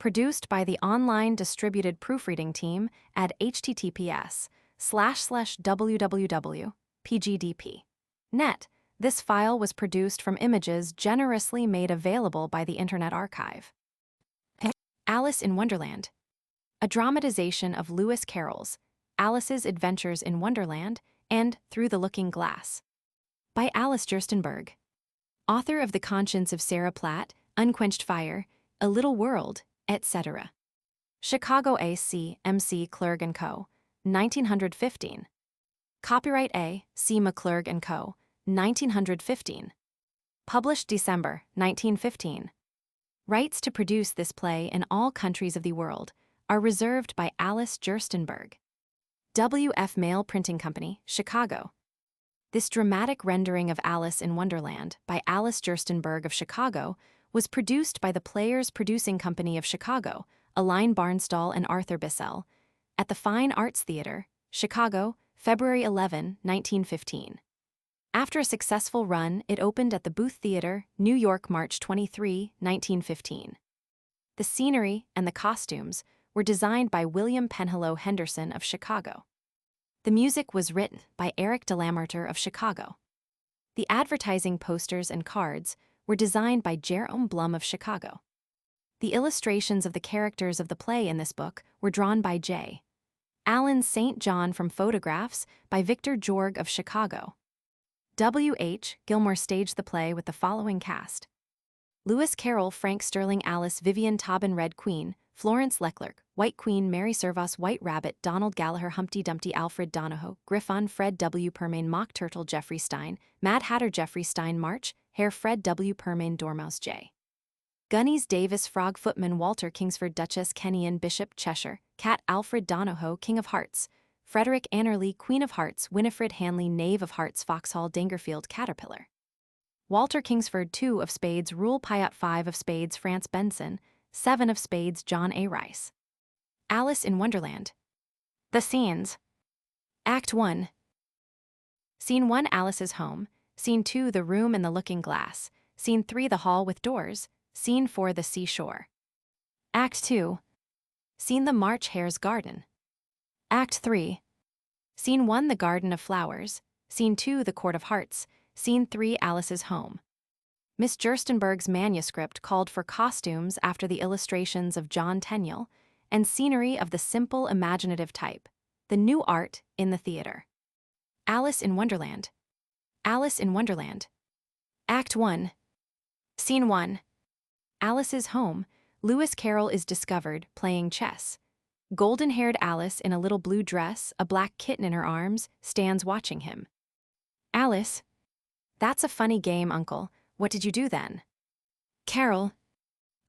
produced by the online distributed proofreading team at https://www.pgdp.net. This file was produced from images generously made available by the Internet Archive. Alice in Wonderland, a dramatization of Lewis Carroll's Alice's Adventures in Wonderland and Through the Looking Glass, by Alice Gerstenberg, author of The Conscience of Sarah Platt, Unquenched Fire, A Little World, etc. Chicago A.C. M.C. Clerg & Co., 1915. Copyright A. C. McClurg & Co., 1915. Published December 1915. Rights to produce this play in all countries of the world are reserved by Alice Gerstenberg. W.F. Mail Printing Company, Chicago. This dramatic rendering of Alice in Wonderland by Alice Gerstenberg of Chicago was produced by the Players Producing Company of Chicago, Aline Barnstall and Arthur Bissell, at the Fine Arts Theater, Chicago, February 11, 1915. After a successful run, it opened at the Booth Theater, New York, March 23, 1915. The scenery and the costumes were designed by William Penhallow Henderson of Chicago. The music was written by Eric DeLamarter of Chicago. The advertising posters and cards were designed by Jerome Blum of Chicago. The illustrations of the characters of the play in this book were drawn by J. Allen St. John from photographs by Victor Jorg of Chicago. W.H. Gilmore staged the play with the following cast: Lewis Carroll, Frank Sterling, Alice, Vivian Taubin, Red Queen, Florence Leclerc, White Queen, Mary Servos, White Rabbit, Donald Gallagher, Humpty Dumpty, Alfred Donahoe, Griffon, Fred W. Permain, Mock Turtle, Jeffrey Stein, Mad Hatter, Jeffrey Stein, March, Hare, Fred W. Permain, Dormouse, J. Gunnies, Davis, Frog, Footman, Walter, Kingsford, Duchess, Kenyon, Bishop, Cheshire, Cat, Alfred Donahoe, King of Hearts, Frederick Annerly, Queen of Hearts, Winifred Hanley, Knave of Hearts, Foxhall, Dangerfield, Caterpillar. Walter Kingsford, 2 of Spades, Rule Pyatt, 5 of Spades, France Benson, 7 of Spades, John A. Rice. Alice in Wonderland. The scenes. Act 1. Scene 1, Alice's home. Scene 2, the room and the looking glass. Scene 3, the hall with doors. Scene 4, the seashore. Act 2. Scene the March Hare's garden. Act 3. Scene 1, the garden of flowers. Scene 2, the court of hearts. Scene 3, Alice's home. Miss Gerstenberg's manuscript called for costumes after the illustrations of John Tenniel, and scenery of the simple imaginative type, the new art in the theater. Alice in Wonderland. Alice in Wonderland. Act 1. Scene 1. Alice's home. Lewis Carroll is discovered playing chess. Golden-haired Alice in a little blue dress, a black kitten in her arms, stands watching him. Alice. That's a funny game, Uncle. What did you do then? Carroll.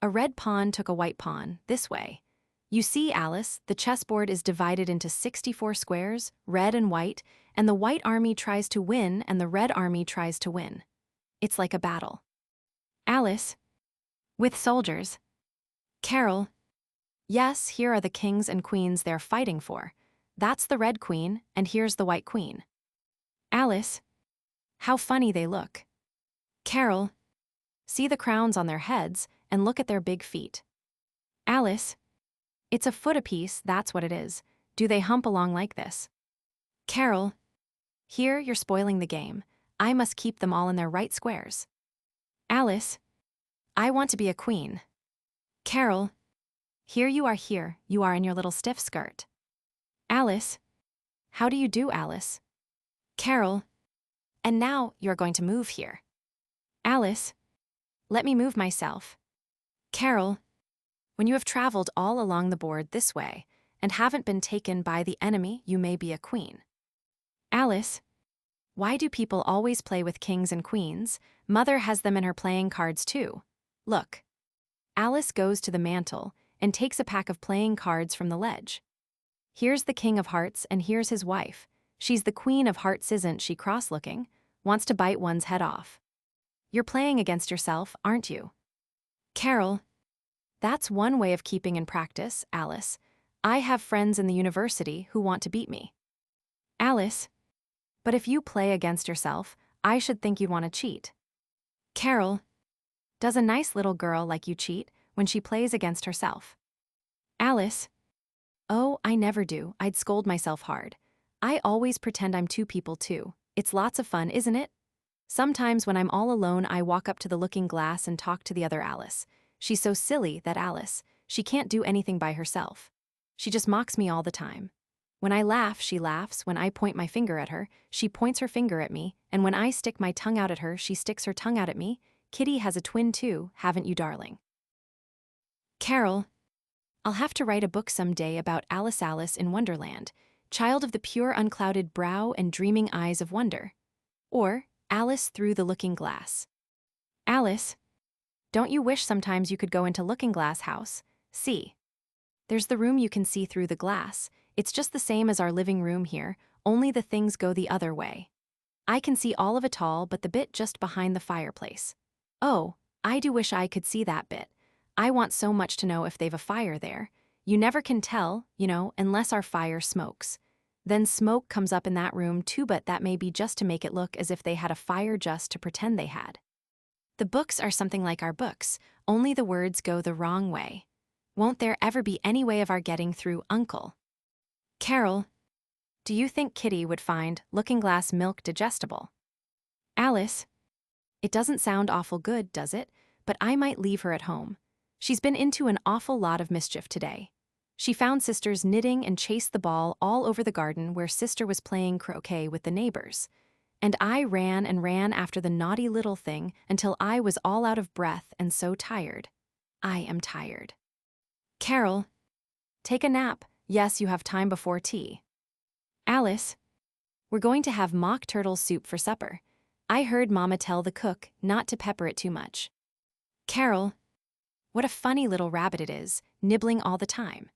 A red pawn took a white pawn, this way. You see, Alice, the chessboard is divided into 64 squares, red and white, and the white army tries to win and the red army tries to win. It's like a battle. Alice. With soldiers. Carroll. Yes, here are the kings and queens they're fighting for. That's the red queen, and here's the white queen. Alice. How funny they look. Carroll. See the crowns on their heads, and look at their big feet. Alice. It's a foot apiece, that's what it is. Do they hump along like this? Carroll. Here you're spoiling the game. I must keep them all in their right squares. Alice. I want to be a queen. Carroll. Here you are in your little stiff skirt. Alice. How do you do, Alice? Carroll. And now you're going to move here. Alice. Let me move myself. Carroll. When you have traveled all along the board this way and haven't been taken by the enemy, you may be a queen. Alice. Why do people always play with kings and queens? Mother has them in her playing cards too. Look. Alice goes to the mantel and takes a pack of playing cards from the ledge. Here's the king of hearts and here's his wife. She's the queen of hearts, isn't she? Cross-looking, wants to bite one's head off. You're playing against yourself, aren't you? Carroll. That's one way of keeping in practice, Alice. I have friends in the university who want to beat me. Alice. But if you play against yourself, I should think you'd want to cheat. Carroll. Does a nice little girl like you cheat when she plays against herself? Alice. Oh, I never do. I'd scold myself hard. I always pretend I'm two people too. It's lots of fun, isn't it? Sometimes when I'm all alone, I walk up to the looking glass and talk to the other Alice. She's so silly, that Alice. She can't do anything by herself. She just mocks me all the time. When I laugh, she laughs. When I point my finger at her, she points her finger at me. And when I stick my tongue out at her, she sticks her tongue out at me. Kitty has a twin too, haven't you, darling? Carroll. I'll have to write a book someday about Alice in Wonderland, child of the pure unclouded brow and dreaming eyes of wonder. Or Alice through the looking glass. Alice, don't you wish sometimes you could go into Looking Glass house? See. There's the room you can see through the glass. It's just the same as our living room here, only the things go the other way. I can see all of it all but the bit just behind the fireplace. Oh, I do wish I could see that bit. I want so much to know if they've a fire there. You never can tell, unless our fire smokes. Then smoke comes up in that room too, but that may be just to make it look as if they had a fire, just to pretend they had. The books are something like our books, only the words go the wrong way. Won't there ever be any way of our getting through, Uncle? Carroll, do you think Kitty would find Looking Glass milk digestible? Alice, it doesn't sound awful good, does it? But I might leave her at home. She's been into an awful lot of mischief today. She found Sister's knitting and chased the ball all over the garden where Sister was playing croquet with the neighbors. And I ran and ran after the naughty little thing until I was all out of breath and so tired. I am tired. Carroll, take a nap. Yes, you have time before tea. Alice, we're going to have mock turtle soup for supper. I heard Mama tell the cook not to pepper it too much. Carroll, what a funny little rabbit it is, nibbling all the time.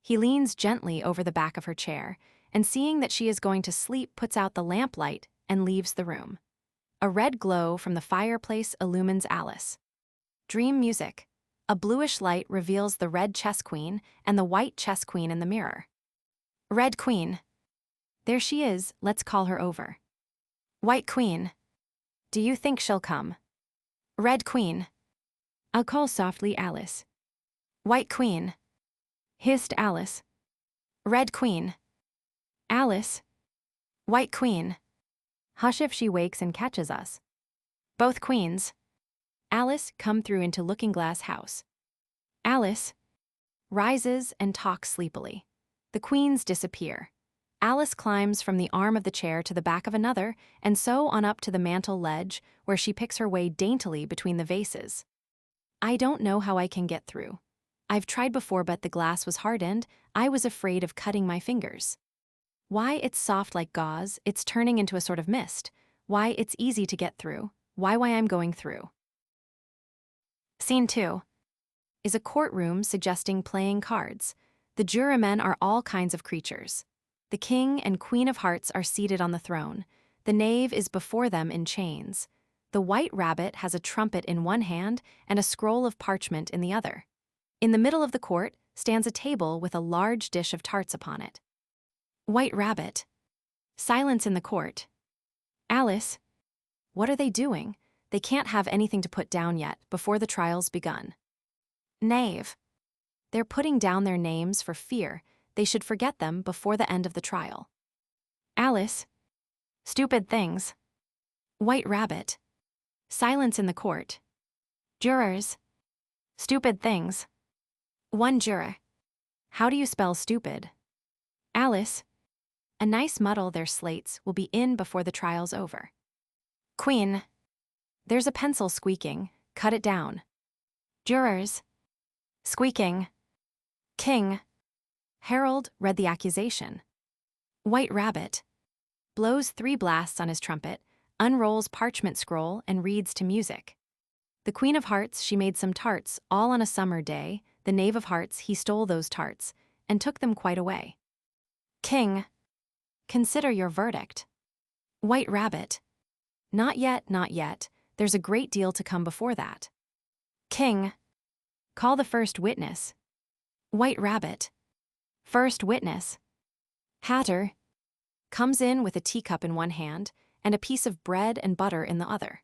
He leans gently over the back of her chair, and seeing that she is going to sleep, puts out the lamplight and leaves the room. A red glow from the fireplace illumines Alice. Dream music. A bluish light reveals the red chess queen and the white chess queen in the mirror. Red queen. There she is, let's call her over. White queen. Do you think she'll come? Red queen. I'll call softly, Alice. White queen. Hissed Alice. Red queen. Alice. White queen. Hush if she wakes and catches us. Both queens. Alice come through into Looking Glass house. Alice rises and talks sleepily. The queens disappear. Alice climbs from the arm of the chair to the back of another, and so on up to the mantel ledge, where she picks her way daintily between the vases. I don't know how I can get through. I've tried before, but the glass was hardened. I was afraid of cutting my fingers. Why it's soft like gauze, it's turning into a sort of mist. Why it's easy to get through. Why I'm going through. Scene 2 is a courtroom suggesting playing cards. The jurymen are all kinds of creatures. The king and queen of hearts are seated on the throne. The knave is before them in chains. The white rabbit has a trumpet in one hand and a scroll of parchment in the other. In the middle of the court stands a table with a large dish of tarts upon it. White rabbit. Silence in the court. Alice. What are they doing? They can't have anything to put down yet, before the trial's begun. Knave. They're putting down their names for fear they should forget them before the end of the trial. Alice. Stupid things. White rabbit. Silence in the court. Jurors. Stupid things. One juror. How do you spell stupid? Alice. A nice muddle, their slates will be in before the trial's over. Queen. There's a pencil squeaking, cut it down. Jurors. Squeaking. King. Harold read the accusation. White rabbit. Blows 3 blasts on his trumpet, unrolls parchment scroll and reads to music. The queen of hearts, she made some tarts all on a summer day. The knave of hearts, he stole those tarts and took them quite away. King. Consider your verdict. White rabbit. Not yet, not yet. There's a great deal to come before that. King. Call the first witness. White rabbit. First witness. Hatter. Comes in with a teacup in one hand and a piece of bread and butter in the other.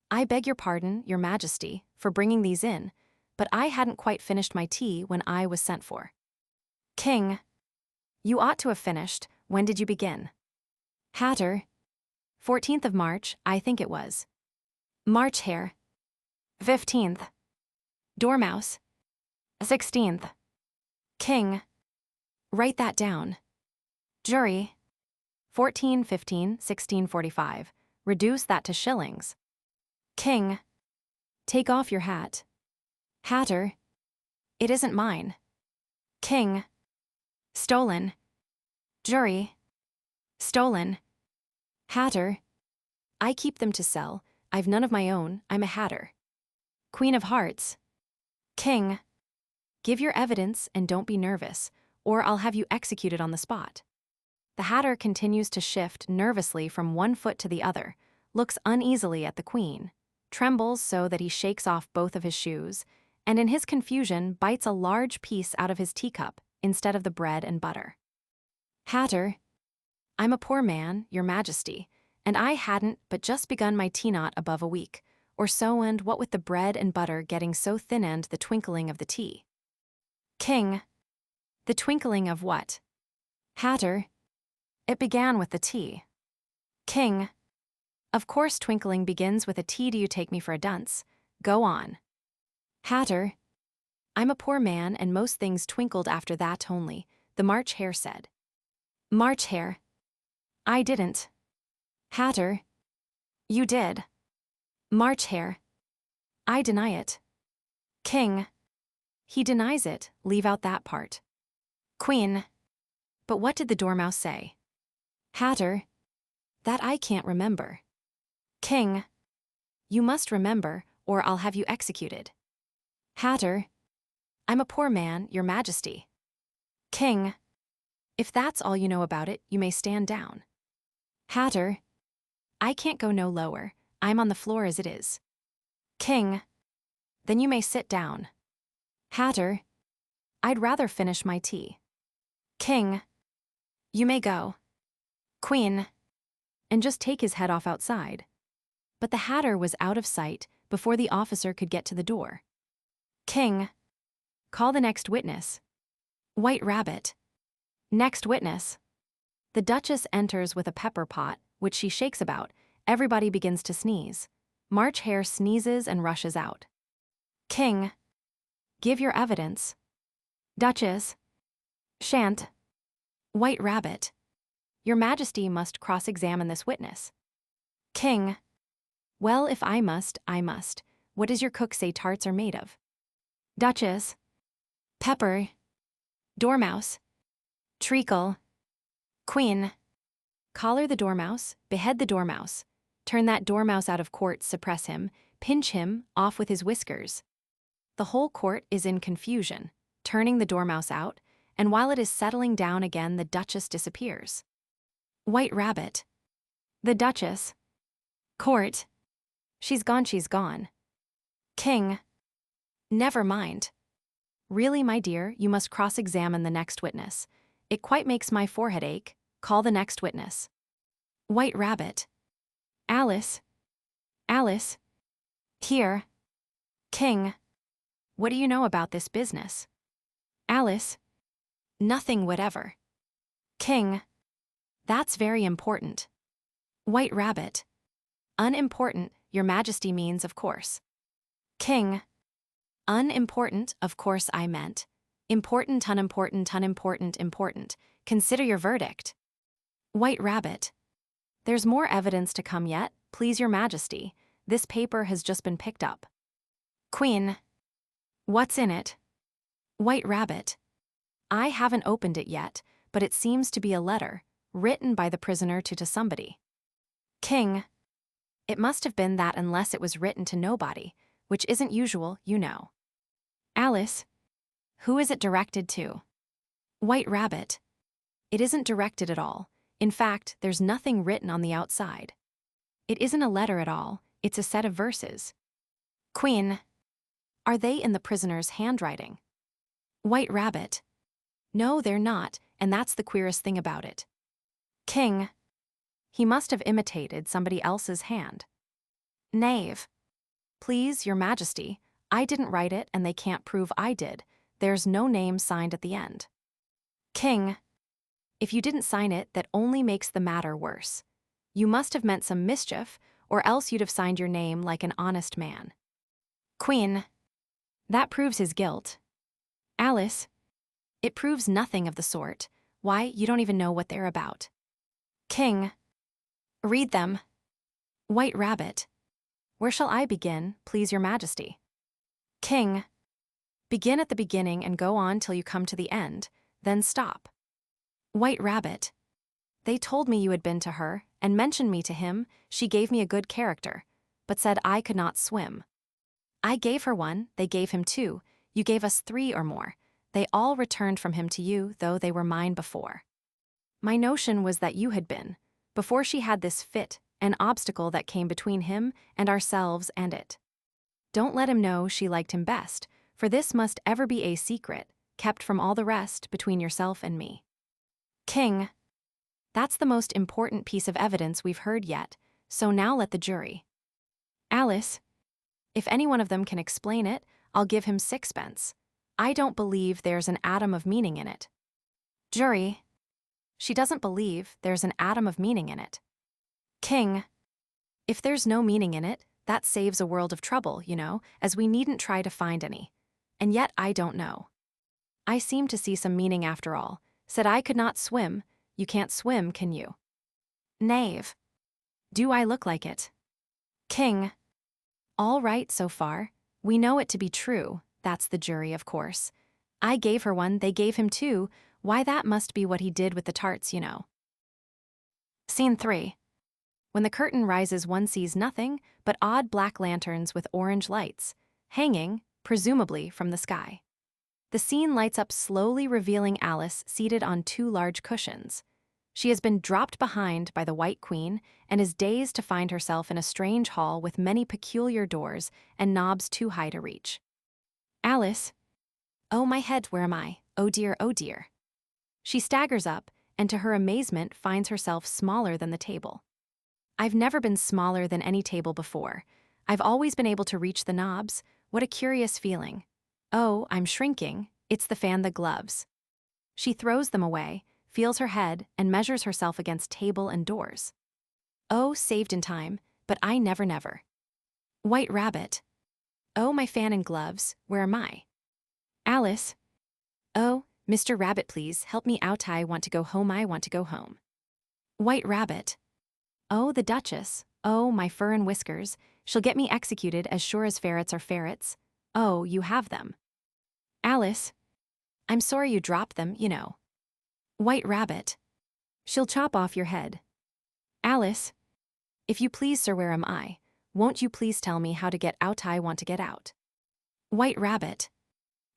I beg your pardon, your majesty, for bringing these in, but I hadn't quite finished my tea when I was sent for. King. You ought to have finished. When did you begin? Hatter. 14th of March, I think it was. March Hare. 15th. Dormouse. 16th. King. Write that down. Jury. 14, 15, 1645. Reduce that to shillings. King. Take off your hat. Hatter. It isn't mine. King. Stolen. Jury. Stolen. Hatter. I keep them to sell. I've none of my own. I'm a hatter. Queen of Hearts. King. Give your evidence and don't be nervous, or I'll have you executed on the spot. The hatter continues to shift nervously from one foot to the other, looks uneasily at the queen, trembles so that he shakes off both of his shoes, and in his confusion bites a large piece out of his teacup instead of the bread and butter. Hatter. I'm a poor man, your majesty, and I hadn't but just begun my tea knot above a week, or so, and what with the bread and butter getting so thin and the twinkling of the tea. King. The twinkling of what? Hatter. It began with the tea. King. Of course twinkling begins with a tea. Do you take me for a dunce? Go on. Hatter. I'm a poor man and most things twinkled after that only, the March Hare said. March Hare. I didn't. Hatter. You did. March Hare. I deny it. King. He denies it, leave out that part. Queen. But what did the Dormouse say? Hatter. That I can't remember. King. You must remember, or I'll have you executed. Hatter. I'm a poor man, your majesty. King. If that's all you know about it, you may stand down. Hatter. I can't go no lower, I'm on the floor as it is. King. Then you may sit down. Hatter. I'd rather finish my tea. King. You may go. Queen. And just take his head off outside. But the hatter was out of sight before the officer could get to the door. King. Call the next witness. White Rabbit. Next witness. The Duchess enters with a pepper pot, which she shakes about. Everybody begins to sneeze. March Hare sneezes and rushes out. King. Give your evidence. Duchess. Shan't. White Rabbit. Your Majesty must cross-examine this witness. King. Well, if I must, I must. What does your cook say tarts are made of? Duchess. Pepper. Dormouse. Treacle. Queen. Collar the dormouse, behead the dormouse. Turn that dormouse out of court, suppress him, pinch him off with his whiskers. The whole court is in confusion, turning the dormouse out, and while it is settling down again, the Duchess disappears. White Rabbit. The Duchess. Court. She's gone, she's gone. King. Never mind. Really, my dear, you must cross-examine the next witness. It quite makes my forehead ache. Call the next witness. White Rabbit. Alice. Alice. Here. King. What do you know about this business? Alice. Nothing whatever. King. That's very important. White Rabbit. Unimportant, your Majesty means, of course. King. Unimportant, of course I meant. Important, unimportant, unimportant, important. Consider your verdict. White Rabbit. There's more evidence to come yet, please your Majesty. This paper has just been picked up. Queen. What's in it? White Rabbit. I haven't opened it yet, but it seems to be a letter, written by the prisoner to somebody. King. It must have been that unless it was written to nobody, which isn't usual, you know. Alice. Who is it directed to? White Rabbit. It isn't directed at all. In fact, there's nothing written on the outside. It isn't a letter at all, it's a set of verses. Queen. Are they in the prisoner's handwriting? White Rabbit. No, they're not, and that's the queerest thing about it. King. He must have imitated somebody else's hand. Knave. Please, your Majesty, I didn't write it and they can't prove I did. There's no name signed at the end. King. If you didn't sign it, that only makes the matter worse. You must have meant some mischief, or else you'd have signed your name like an honest man. Queen. That proves his guilt. Alice. It proves nothing of the sort. Why, you don't even know what they're about. King. Read them. White Rabbit. Where shall I begin, please your majesty? King. Begin at the beginning and go on till you come to the end, then stop. White Rabbit. They told me you had been to her, and mentioned me to him. She gave me a good character, but said I could not swim. I gave her one, they gave him two, you gave us 3 or more. They all returned from him to you, though they were mine before. My notion was that you had been, before she had this fit, an obstacle that came between him and ourselves and it. Don't let him know she liked him best, for this must ever be a secret, kept from all the rest between yourself and me. King. That's the most important piece of evidence we've heard yet, so now let the jury. Alice. If any one of them can explain it, I'll give him 6pence. I don't believe there's an atom of meaning in it. Jury. She doesn't believe there's an atom of meaning in it. King. If there's no meaning in it, that saves a world of trouble, you know, as we needn't try to find any. And yet I don't know. I seem to see some meaning after all. Said I could not swim. You can't swim, can you? Knave. Do I look like it? King. All right so far. We know it to be true. That's the jury, of course. I gave her one, they gave him 2. Why, that must be what he did with the tarts, you know. Scene 3. When the curtain rises, one sees nothing but odd black lanterns with orange lights, hanging, presumably, from the sky. The scene lights up slowly, revealing Alice seated on 2 large cushions. She has been dropped behind by the White Queen and is dazed to find herself in a strange hall with many peculiar doors and knobs too high to reach. Alice. Oh, my head, where am I? Oh dear, oh dear. She staggers up and to her amazement finds herself smaller than the table. I've never been smaller than any table before. I've always been able to reach the knobs. What a curious feeling. Oh, I'm shrinking. It's the fan, the gloves. She throws them away, feels her head, and measures herself against table and doors. Oh, saved in time, but I never. White Rabbit. Oh, my fan and gloves, where am I? Alice. Oh, Mr. Rabbit, please help me out. I want to go home. I want to go home. White Rabbit. Oh, the Duchess. Oh, my fur and whiskers. She'll get me executed as sure as ferrets are ferrets. Oh, you have them. Alice. I'm sorry you dropped them, you know. White Rabbit. She'll chop off your head. Alice. If you please, sir, where am I? Won't you please tell me how to get out? I want to get out. White Rabbit.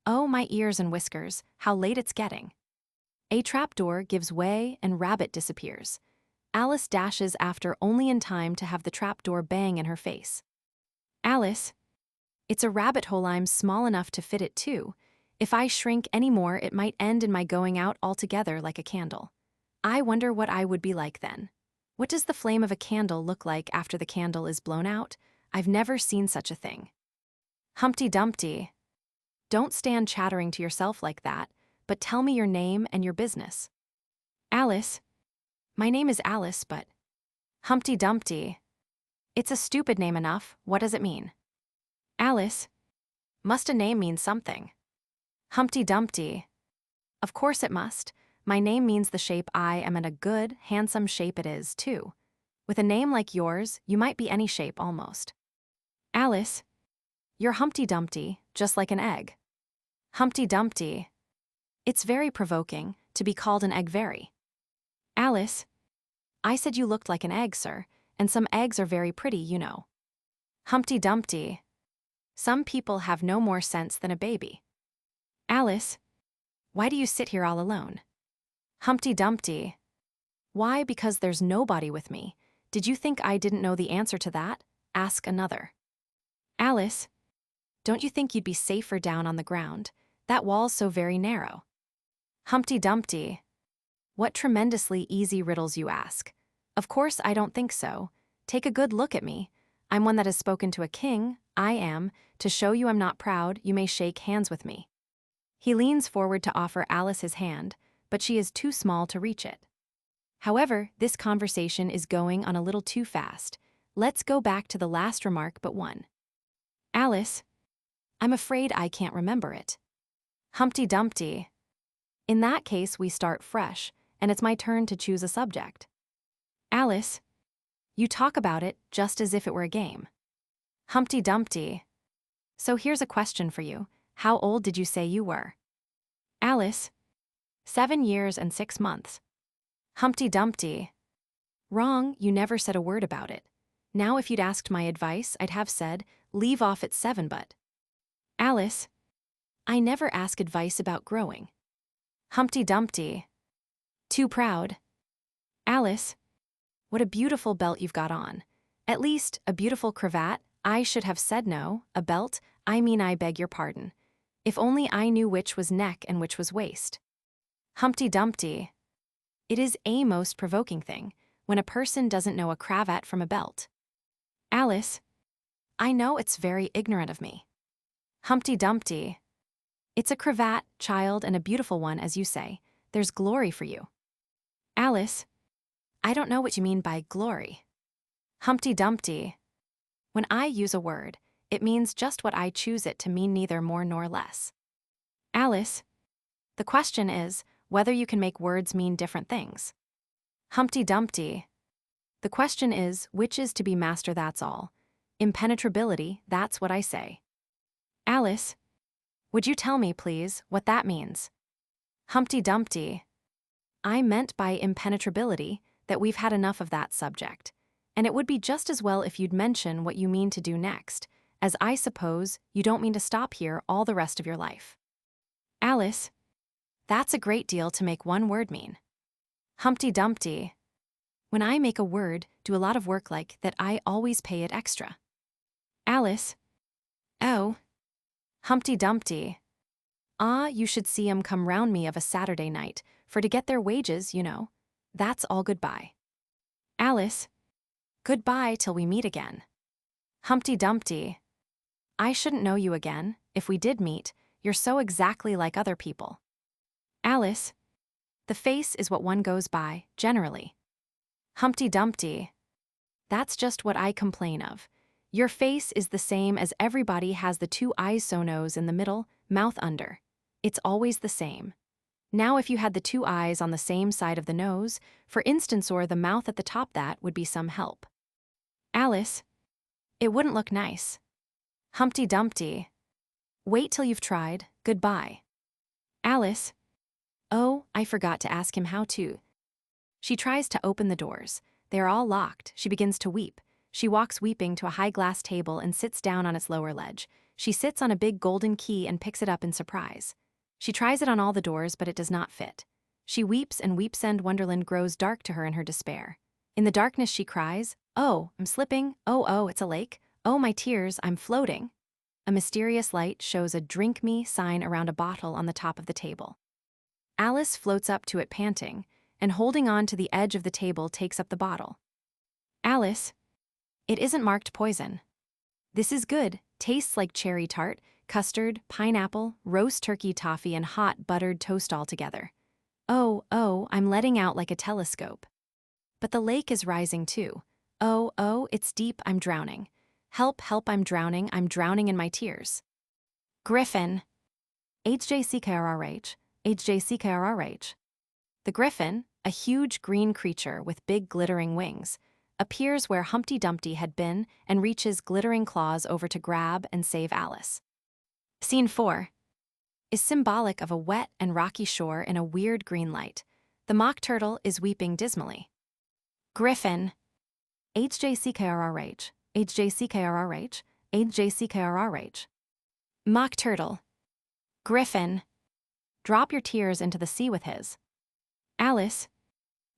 Oh, my ears and whiskers, how late it's getting. A trapdoor gives way and Rabbit disappears. Alice dashes after only in time to have the trapdoor bang in her face. Alice. It's a rabbit hole. I'm small enough to fit it too. If I shrink any more, it might end in my going out altogether like a candle. I wonder what I would be like then. What does the flame of a candle look like after the candle is blown out? I've never seen such a thing. Humpty Dumpty. Don't stand chattering to yourself like that, but tell me your name and your business. Alice. My name is Alice, but... Humpty Dumpty. It's a stupid name enough. What does it mean? Alice. Must a name mean something? Humpty Dumpty. Of course it must. My name means the shape I am, and a good, handsome shape it is, too. With a name like yours, you might be any shape almost. Alice. You're Humpty Dumpty, just like an egg. Humpty Dumpty. It's very provoking to be called an egg, very. Alice. I said you looked like an egg, sir, and some eggs are very pretty, you know. Humpty Dumpty. Some people have no more sense than a baby. Alice. Why do you sit here all alone? Humpty Dumpty. Why, because there's nobody with me. Did you think I didn't know the answer to that? Ask another. Alice. Don't you think you'd be safer down on the ground? That wall's so very narrow. Humpty Dumpty. What tremendously easy riddles you ask. Of course I don't think so. Take a good look at me. I'm one that has spoken to a king, I am. To show you I'm not proud, you may shake hands with me. He leans forward to offer Alice his hand, but she is too small to reach it. However, this conversation is going on a little too fast. Let's go back to the last remark but one. Alice, I'm afraid I can't remember it. Humpty Dumpty. In that case, we start fresh, and it's my turn to choose a subject. Alice, you talk about it just as if it were a game. Humpty Dumpty. So here's a question for you. How old did you say you were? Alice, 7 years and 6 months. Humpty Dumpty. Wrong, you never said a word about it. Now if you'd asked my advice, I'd have said, leave off at 7 but. Alice, I never ask advice about growing. Humpty Dumpty. Too proud. Alice, what a beautiful belt you've got on. At least, a beautiful cravat. I should have said no, a belt, I mean I beg your pardon. If only I knew which was neck and which was waist. Humpty Dumpty. It is a most provoking thing, when a person doesn't know a cravat from a belt. Alice, I know it's very ignorant of me. Humpty Dumpty. It's a cravat, child, and a beautiful one, as you say. There's glory for you. Alice, I don't know what you mean by glory. Humpty Dumpty. When I use a word, it means just what I choose it to mean, neither more nor less. Alice, the question is whether you can make words mean different things. Humpty Dumpty. The question is which is to be master, that's all. Impenetrability, that's what I say. Alice, would you tell me, please, what that means? Humpty Dumpty. I meant by impenetrability that we've had enough of that subject, and it would be just as well if you'd mention what you mean to do next, as I suppose you don't mean to stop here all the rest of your life. Alice, that's a great deal to make one word mean. Humpty Dumpty. When I make a word do a lot of work like that, I always pay it extra. Alice. Oh. Humpty Dumpty. Ah, you should see 'em come round me of a Saturday night, for to get their wages, you know. That's all goodbye. Alice. Goodbye till we meet again. Humpty Dumpty. I shouldn't know you again, if we did meet, you're so exactly like other people. Alice. The face is what one goes by, generally. Humpty Dumpty. That's just what I complain of. Your face is the same as everybody has, the 2 eyes, so nose in the middle, mouth under. It's always the same. Now if you had the 2 eyes on the same side of the nose, for instance, or the mouth at the top, that would be some help. Alice. It wouldn't look nice. Humpty Dumpty. Wait till you've tried. Goodbye. Alice. Oh, I forgot to ask him how to. She tries to open the doors. They are all locked. She begins to weep. She walks weeping to a high glass table and sits down on its lower ledge. She sits on a big golden key and picks it up in surprise. She tries it on all the doors, but it does not fit. She weeps and weeps, and Wonderland grows dark to her in her despair. In the darkness she cries, "Oh, I'm slipping. Oh, it's a lake. Oh, my tears, I'm floating." A mysterious light shows a "Drink me" sign around a bottle on the top of the table. Alice floats up to it panting, and holding on to the edge of the table takes up the bottle. Alice. It isn't marked poison. This is good, tastes like cherry tart, custard, pineapple, roast turkey toffee, and hot buttered toast all together. Oh, I'm letting out like a telescope. But the lake is rising too. Oh, it's deep, I'm drowning. Help, I'm drowning in my tears. Griffin. HJCKRRH. The griffin, a huge green creature with big glittering wings, appears where Humpty Dumpty had been and reaches glittering claws over to grab and save Alice. Scene 4 is symbolic of a wet and rocky shore in a weird green light. The mock turtle is weeping dismally. Griffin. HJCKRRH. Mock turtle. Griffin. Drop your tears into the sea with his. Alice.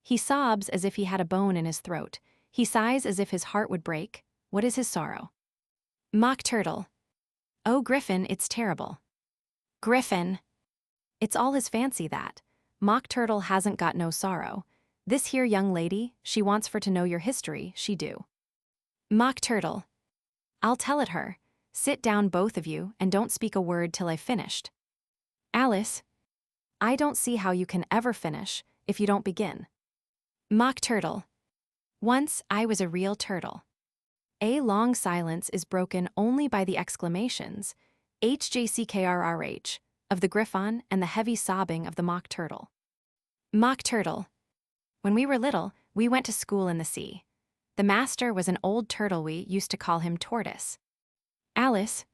He sobs as if he had a bone in his throat. He sighs as if his heart would break. What is his sorrow? Mock turtle. Oh, Griffin, it's terrible. Griffin. It's all his fancy, that. Mock turtle hasn't got no sorrow. This here young lady, she wants for to know your history, she do. Mock turtle. I'll tell it her. Sit down both of you and don't speak a word till I've finished. Alice, I don't see how you can ever finish if you don't begin. Mock Turtle. Once I was a real turtle. A long silence is broken only by the exclamations, HJCKRRH, of the griffon and the heavy sobbing of the mock turtle. Mock Turtle. When we were little, we went to school in the sea. The master was an old turtle. We used to call him Tortoise. Alice,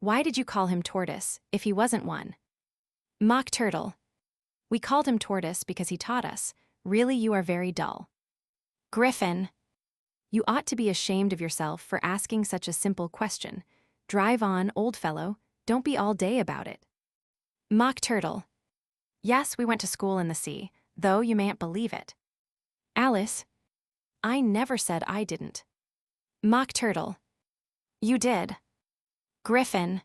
why did you call him Tortoise if he wasn't one? Mock Turtle. We called him Tortoise because he taught us. Really, you are very dull. Griffin. You ought to be ashamed of yourself for asking such a simple question. Drive on, old fellow, don't be all day about it. Mock Turtle. Yes, we went to school in the sea, though you mayn't believe it. Alice. I never said I didn't. Mock Turtle. You did. Griffin.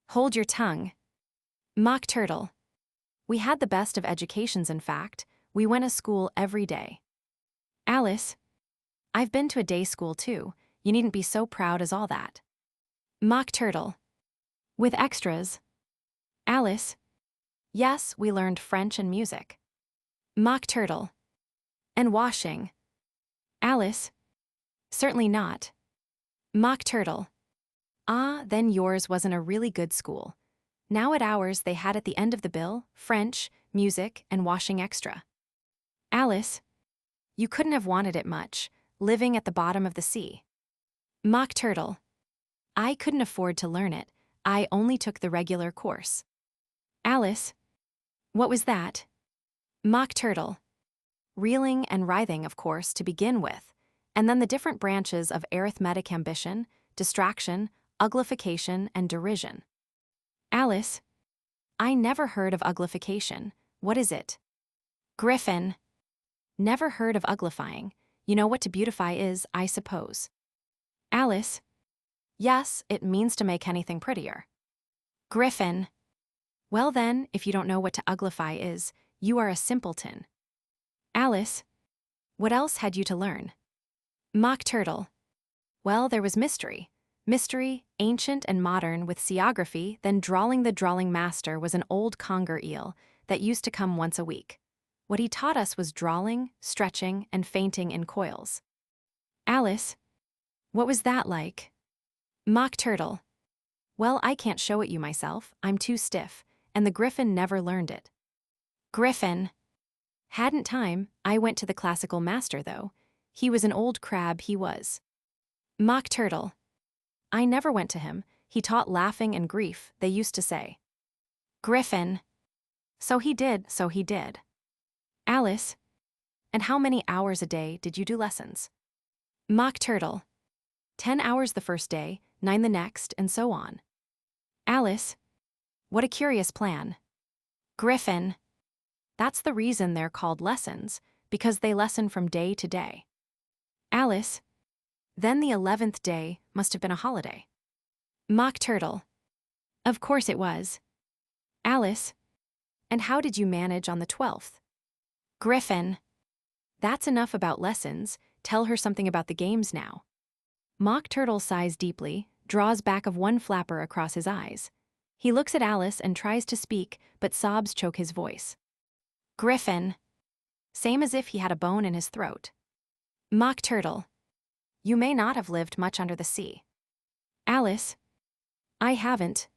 Hold your tongue. Mock Turtle. We had the best of educations, in fact. We went to school every day. Alice. I've been to a day school too. You needn't be so proud as all that. Mock Turtle. With extras. Alice. Yes, we learned French and music. Mock Turtle. And washing. Alice. Certainly not. Mock Turtle. Ah, then yours wasn't a really good school. Now at ours they had at the end of the bill, French, music, and washing extra. Alice. You couldn't have wanted it much, living at the bottom of the sea. Mock Turtle. I couldn't afford to learn it. I only took the regular course. Alice. What was that? Mock Turtle. Reeling and writhing, of course, to begin with, and then the different branches of arithmetic ambition, distraction, uglification, and derision. Alice. I never heard of uglification. What is it? Griffin. Never heard of uglifying. You know what to beautify is, I suppose. Alice. Yes, it means to make anything prettier. Griffin. Well then, if you don't know what to uglify is, you are a simpleton. Alice. What else had you to learn? Mock Turtle. Well, there was mystery. Mystery, ancient and modern, with seaography, then drawling. The drawling master was an old conger eel that used to come once a week. What he taught us was drawling, stretching, and fainting in coils. Alice. What was that like? Mock Turtle. Well, I can't show it you myself, I'm too stiff, and the griffin never learned it. Griffin. Hadn't time. I went to the classical master, though. He was an old crab, he was. Mock Turtle. I never went to him. He taught laughing and grief, they used to say. Griffin. So he did, so he did. Alice. And how many hours a day did you do lessons? Mock Turtle. 10 hours the first day, 9 the next, and so on. Alice. What a curious plan. Griffin. That's the reason they're called lessons, because they lesson from day to day. Alice. Then the 11th day must have been a holiday. Mock Turtle. Of course it was. Alice. And how did you manage on the 12th? Griffin. That's enough about lessons. Tell her something about the games now. Mock Turtle sighs deeply, draws back of one flapper across his eyes. He looks at Alice and tries to speak, but sobs choke his voice. Griffin. Same as if he had a bone in his throat. Mock Turtle. You may not have lived much under the sea. Alice. I haven't.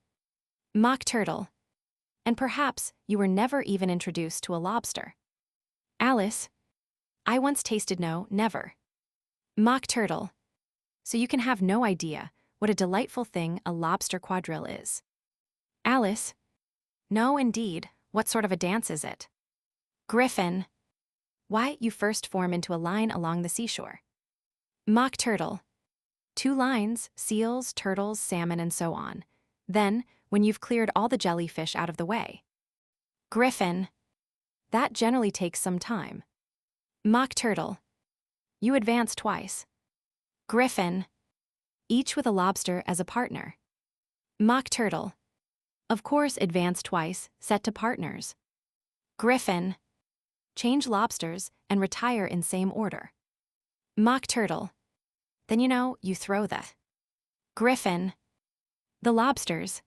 Mock Turtle. And perhaps you were never even introduced to a lobster. Alice. I once tasted no, never. Mock Turtle. So you can have no idea what a delightful thing a lobster quadrille is. Alice. No, indeed. What sort of a dance is it? Griffin. Why, you first form into a line along the seashore. Mock Turtle. 2 lines, seals, turtles, salmon, and so on. Then, when you've cleared all the jellyfish out of the way. Griffin. That generally takes some time. Mock Turtle. You advance twice. Griffin. Each with a lobster as a partner. Mock Turtle. Of course, advance twice, set to partners. Griffin. Change lobsters and retire in same order. Mock Turtle. Then you know, you throw the Griffin. The lobsters.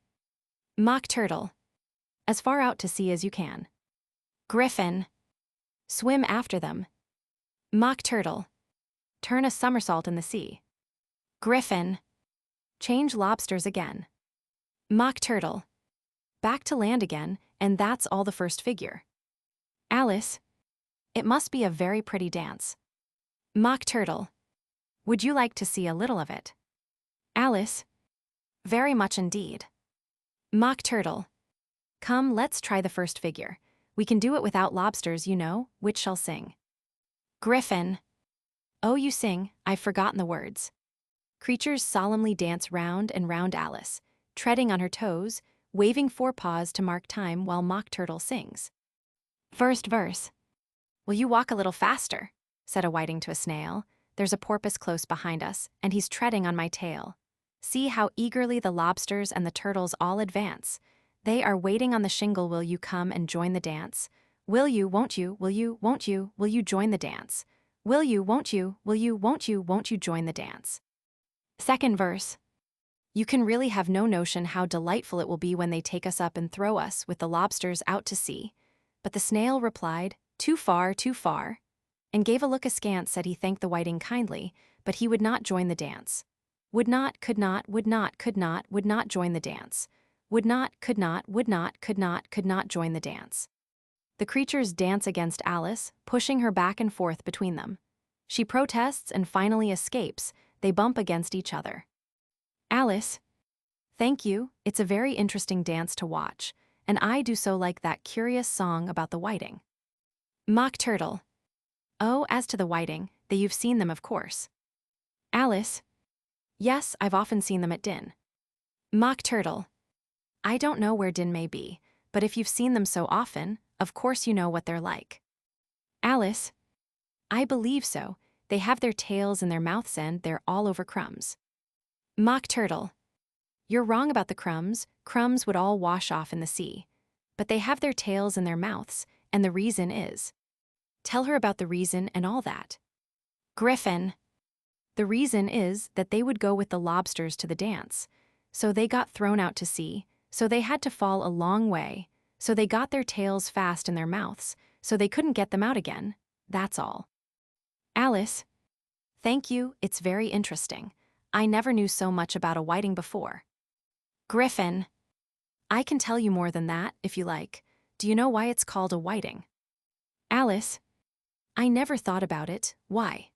Mock turtle. As far out to sea as you can. Griffin. Swim after them. Mock turtle. Turn a somersault in the sea. Griffin. Change lobsters again. Mock turtle. Back to land again, and that's all the first figure. Alice. It must be a very pretty dance. Mock turtle. Would you like to see a little of it? Alice. Very much indeed. Mock turtle. Come, let's try the first figure. We can do it without lobsters, you know. Which shall sing? Griffin. Oh, you sing, I've forgotten the words. Creatures solemnly dance round and round Alice, treading on her toes, waving forepaws to mark time while Mock Turtle sings. First verse. Will you walk a little faster? Said a whiting to a snail. There's a porpoise close behind us, and he's treading on my tail. See how eagerly the lobsters and the turtles all advance. They are waiting on the shingle. Will you come and join the dance? Will you, won't you, will you, won't you join the dance? Will you, won't you, will you, won't you join the dance? Second verse. You can really have no notion how delightful it will be when they take us up and throw us with the lobsters out to sea. But the snail replied, too far, and gave a look askance. Said he thanked the whiting kindly, but he would not join the dance. Would not, could not join the dance. Would not, could not join the dance. The creatures dance against Alice, pushing her back and forth between them. She protests and finally escapes. They bump against each other. Alice. Thank you, it's a very interesting dance to watch, and I do so like that curious song about the whiting. Mock turtle. Oh, as to the whiting, you've seen them, of course. Alice. Yes, I've often seen them at Din. Mock turtle. I don't know where Din may be, but if you've seen them so often, of course you know what they're like. Alice. I believe so. They have their tails in their mouths and they're all over crumbs. Mock turtle. You're wrong about the crumbs. Crumbs would all wash off in the sea. But they have their tails in their mouths, and the reason is. Tell her about the reason and all that. Griffin. The reason is that they would go with the lobsters to the dance. So they got thrown out to sea, so they had to fall a long way, so they got their tails fast in their mouths, so they couldn't get them out again. That's all. Alice. Thank you, it's very interesting. I never knew so much about a whiting before. Griffin. I can tell you more than that, if you like. Do you know why it's called a whiting? Alice. I never thought about it. Why?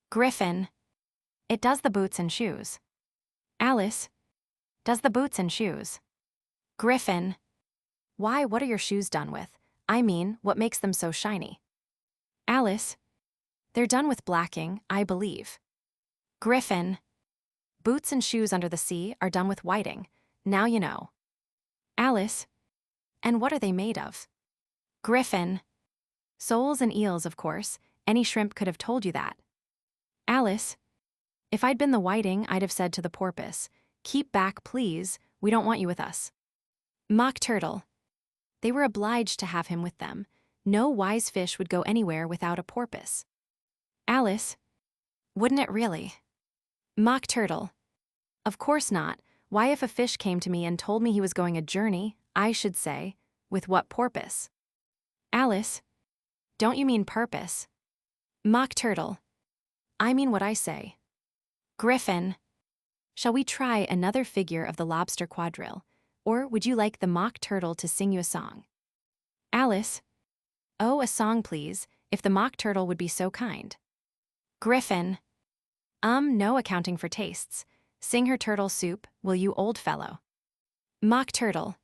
Griffin. It does the boots and shoes. Alice. Does the boots and shoes. Griffin. Why, what are your shoes done with? I mean, what makes them so shiny? Alice. They're done with blacking, I believe. Griffin. Boots and shoes under the sea are done with whiting. Now you know. Alice. And what are they made of? Griffin. Soles and eels, of course. Any shrimp could have told you that. Alice. If I'd been the whiting, I'd have said to the porpoise, keep back, please, we don't want you with us. Mock turtle. They were obliged to have him with them. No wise fish would go anywhere without a porpoise. Alice. Wouldn't it really? Mock turtle. Of course not. Why, if a fish came to me and told me he was going a journey, I should say, with what porpoise? Alice. Don't you mean purpose? Mock turtle. I mean what I say. Griffin. Shall we try another figure of the lobster quadrille, or would you like the mock turtle to sing you a song? Alice. Oh, a song, please, if the mock turtle would be so kind. Griffin. No accounting for tastes. Sing her turtle soup, will you, old fellow? Mock turtle.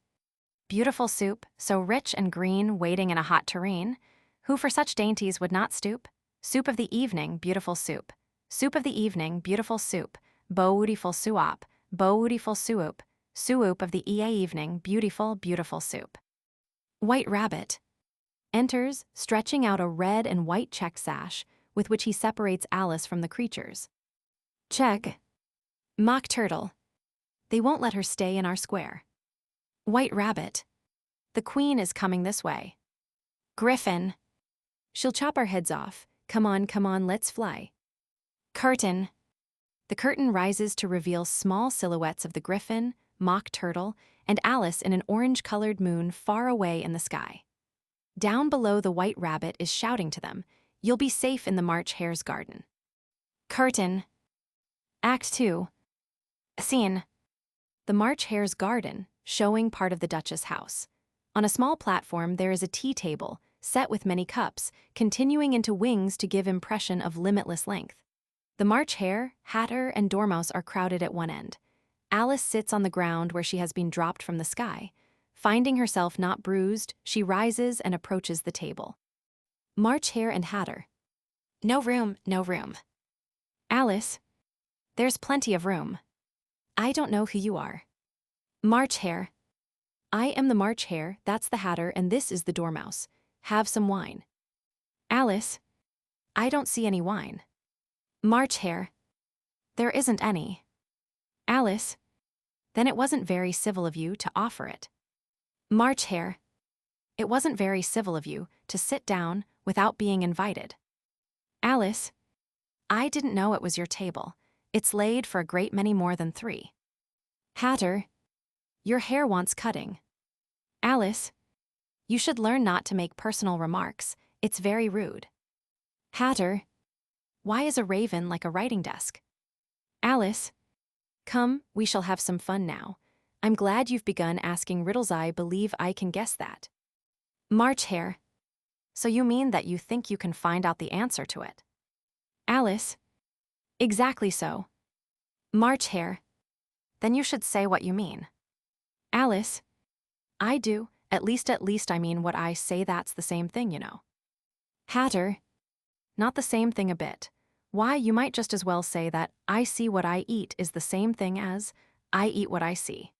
Beautiful soup, so rich and green, waiting in a hot tureen. Who for such dainties would not stoop? Soup of the evening, beautiful soup. Soup of the evening, beautiful soup. Beautiful soup, beautiful soup. Soup of the evening, beautiful, beautiful soup. White rabbit. Enters, stretching out a red and white check sash, with which he separates Alice from the creatures. Check. Mock turtle. They won't let her stay in our square. White rabbit. The queen is coming this way. Griffin. She'll chop our heads off. Come on, let's fly. Curtain. The curtain rises to reveal small silhouettes of the griffin, mock turtle, and Alice in an orange-colored moon far away in the sky. Down below, the white rabbit is shouting to them, "You'll be safe in the March Hare's garden." Curtain. Act 2. Scene. The March Hare's garden, showing part of the Duchess' house. On a small platform there is a tea table, set with many cups, continuing into wings to give impression of limitless length. The March Hare, Hatter, and Dormouse are crowded at one end. Alice sits on the ground where she has been dropped from the sky. Finding herself not bruised, she rises and approaches the table. March Hare and Hatter. "No room, no room." Alice. "There's plenty of room." "I don't know who you are." March Hare. "I am the March Hare, that's the Hatter, and this is the Dormouse. Have some wine." Alice. "I don't see any wine." March Hare. "There isn't any." Alice. "Then it wasn't very civil of you to offer it." March Hare. "It wasn't very civil of you to sit down without being invited." Alice. "I didn't know it was your table. It's laid for a great many more than 3. Hatter. "Your hair wants cutting." Alice. "You should learn not to make personal remarks. It's very rude." Hatter. "Why is a raven like a writing desk?" Alice. "Come, we shall have some fun now. I'm glad you've begun asking riddles. I believe I can guess that." March Hare. "So you mean that you think you can find out the answer to it?" Alice. "Exactly so." March Hare. "Then you should say what you mean." Alice. "I do, at least I mean what I say. That's the same thing, you know." Hatter. "Not the same thing a bit. Why, you might just as well say that I see what I eat is the same thing as I eat what I see."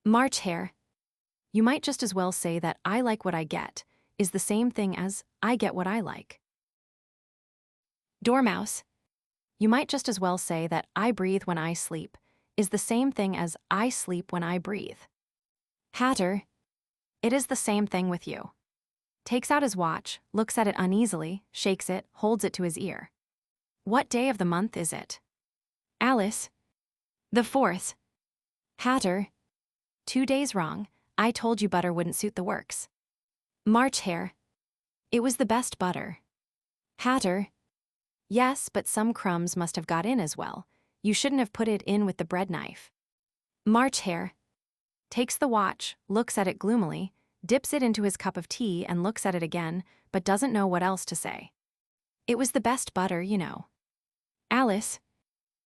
March Hare. "You might just as well say that I like what I get is the same thing as I get what I like." Dormouse. "You might just as well say that I breathe when I sleep is the same thing as I sleep when I breathe." Hatter. "It is the same thing with you." Takes out his watch, looks at it uneasily, shakes it, holds it to his ear. "What day of the month is it?" Alice. "The 4th. Hatter. 2 days wrong. I told you butter wouldn't suit the works." March Hare. "It was the best butter." Hatter. "Yes, but some crumbs must have got in as well. You shouldn't have put it in with the bread knife." March Hare. Takes the watch, looks at it gloomily, dips it into his cup of tea and looks at it again, but doesn't know what else to say. "It was the best butter, you know." Alice.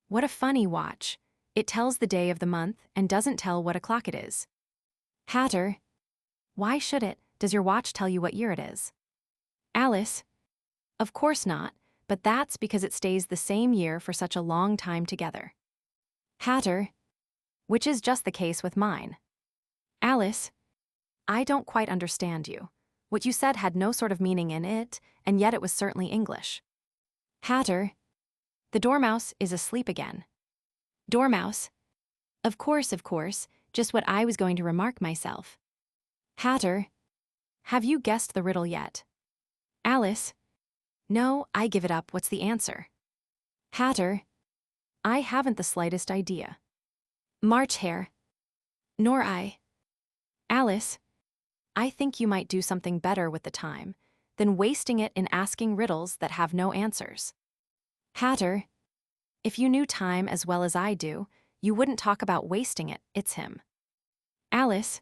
"What a funny watch. It tells the day of the month and doesn't tell what o'clock it is." Hatter. "Why should it? Does your watch tell you what year it is?" Alice. "Of course not, but that's because it stays the same year for such a long time together." Hatter. "Which is just the case with mine." Alice. "I don't quite understand you. What you said had no sort of meaning in it, and yet it was certainly English." Hatter. "The Dormouse is asleep again." Dormouse. Of course, just what I was going to remark myself." Hatter. "Have you guessed the riddle yet?" Alice. "No, I give it up. What's the answer?" Hatter. "I haven't the slightest idea." March Hare. "Nor I." Alice. "I think you might do something better with the time than wasting it in asking riddles that have no answers." Hatter. "If you knew time as well as I do, you wouldn't talk about wasting it. It's him." Alice.